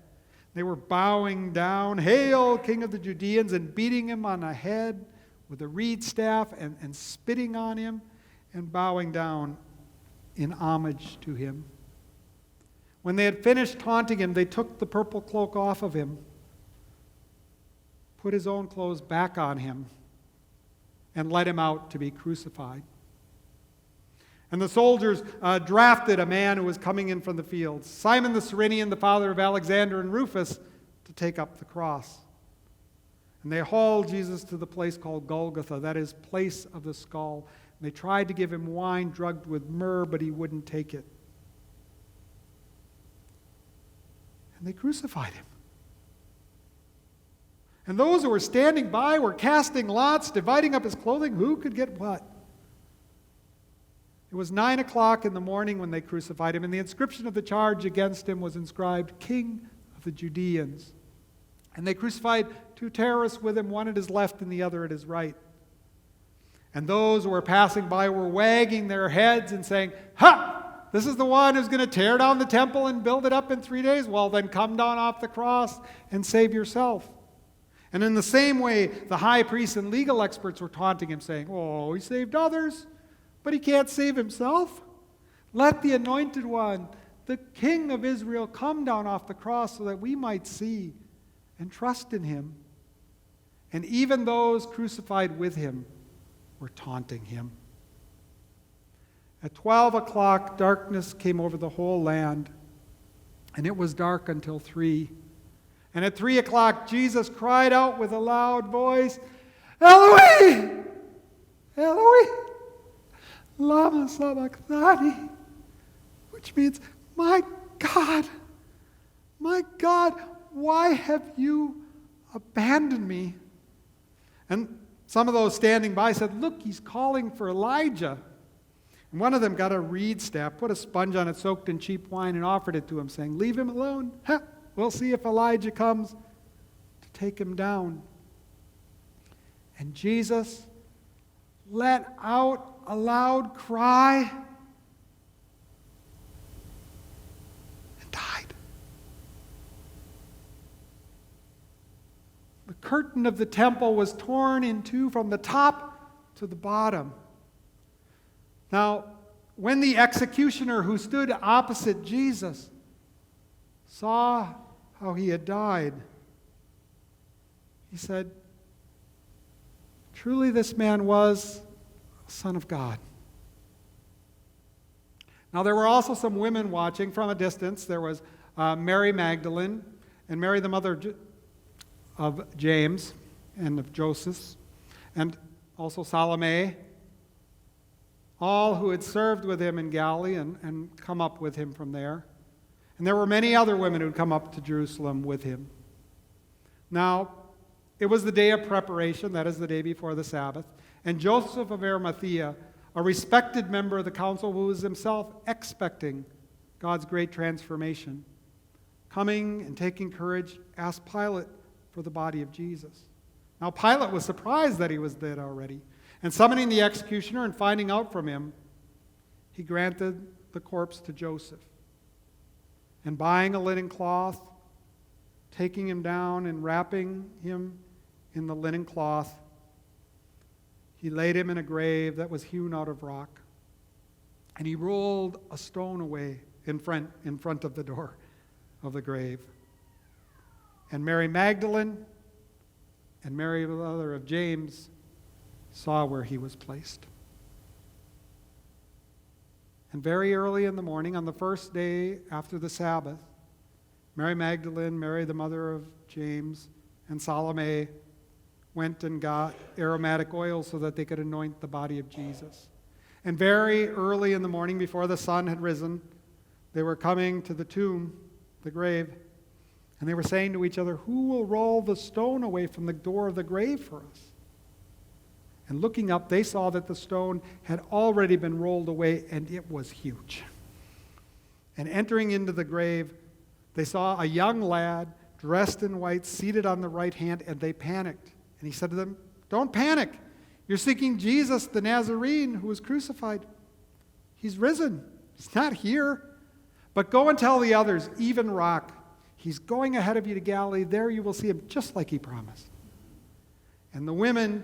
They were bowing down, "Hail, King of the Judeans," and beating him on the head with a reed staff and spitting on him and bowing down in homage to him. When they had finished taunting him, they took the purple cloak off of him, put his own clothes back on him, and led him out to be crucified. And the soldiers drafted a man who was coming in from the fields, Simon the Cyrenian, the father of Alexander and Rufus, to take up the cross. And they hauled Jesus to the place called Golgotha, that is, place of the skull. And they tried to give him wine drugged with myrrh, but he wouldn't take it. And they crucified him. And those who were standing by were casting lots, dividing up his clothing. Who could get what? It was 9 o'clock in the morning when they crucified him, and the inscription of the charge against him was inscribed, "King of the Judeans." And they crucified 2 terrorists with him, one at his left and the other at his right. And those who were passing by were wagging their heads and saying, "Ha! This is the one who's going to tear down the temple and build it up in 3 days. Well, then come down off the cross and save yourself." And in the same way, the high priests and legal experts were taunting him, saying, "Oh, he saved others, but he can't save himself. Let the Anointed One, the King of Israel, come down off the cross so that we might see and trust in him." And even those crucified with him were taunting him. At 12 o'clock, darkness came over the whole land, and it was dark until 3. And at 3 o'clock, Jesus cried out with a loud voice, "Eloi, Eloi, lama sabachthani," which means, my God, why have you abandoned me?" And some of those standing by said, "Look, he's calling for Elijah." And one of them got a reed staff, put a sponge on it soaked in cheap wine, and offered it to him, saying, "Leave him alone. We'll see if Elijah comes to take him down." And Jesus let out a loud cry and died. The curtain of the temple was torn in two from the top to the bottom. Now, when the executioner who stood opposite Jesus saw how he had died, he said, "Truly this man was a Son of God." Now there were also some women watching from a distance. There was Mary Magdalene and Mary the mother of James and of Joseph, and also Salome, all who had served with him in Galilee and come up with him from there. And there were many other women who had come up to Jerusalem with him. Now, it was the day of preparation, that is the day before the Sabbath, and Joseph of Arimathea, a respected member of the council who was himself expecting God's great transformation, coming and taking courage, asked Pilate for the body of Jesus. Now, Pilate was surprised that he was dead already, and summoning the executioner and finding out from him, he granted the corpse to Joseph. And buying a linen cloth, taking him down and wrapping him in the linen cloth, he laid him in a grave that was hewn out of rock. And he rolled a stone away in front of the door of the grave. And Mary Magdalene and Mary, the mother of James, saw where he was placed. And very early in the morning, on the first day after the Sabbath, Mary Magdalene, Mary the mother of James, and Salome went and got aromatic oil so that they could anoint the body of Jesus. And very early in the morning, before the sun had risen, they were coming to the tomb, the grave, and they were saying to each other, "Who will roll the stone away from the door of the grave for us?" And looking up, they saw that the stone had already been rolled away, and it was huge. And entering into the grave, they saw a young lad dressed in white, seated on the right hand, and they panicked. And he said to them, "Don't panic. You're seeking Jesus, the Nazarene, who was crucified. He's risen. He's not here. But go and tell the others, even Rock, he's going ahead of you to Galilee. There you will see him, just like he promised." And the women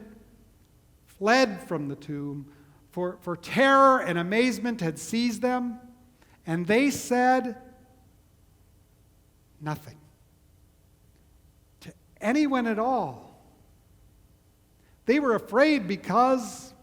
fled from the tomb, for terror and amazement had seized them, and they said nothing to anyone at all. They were afraid because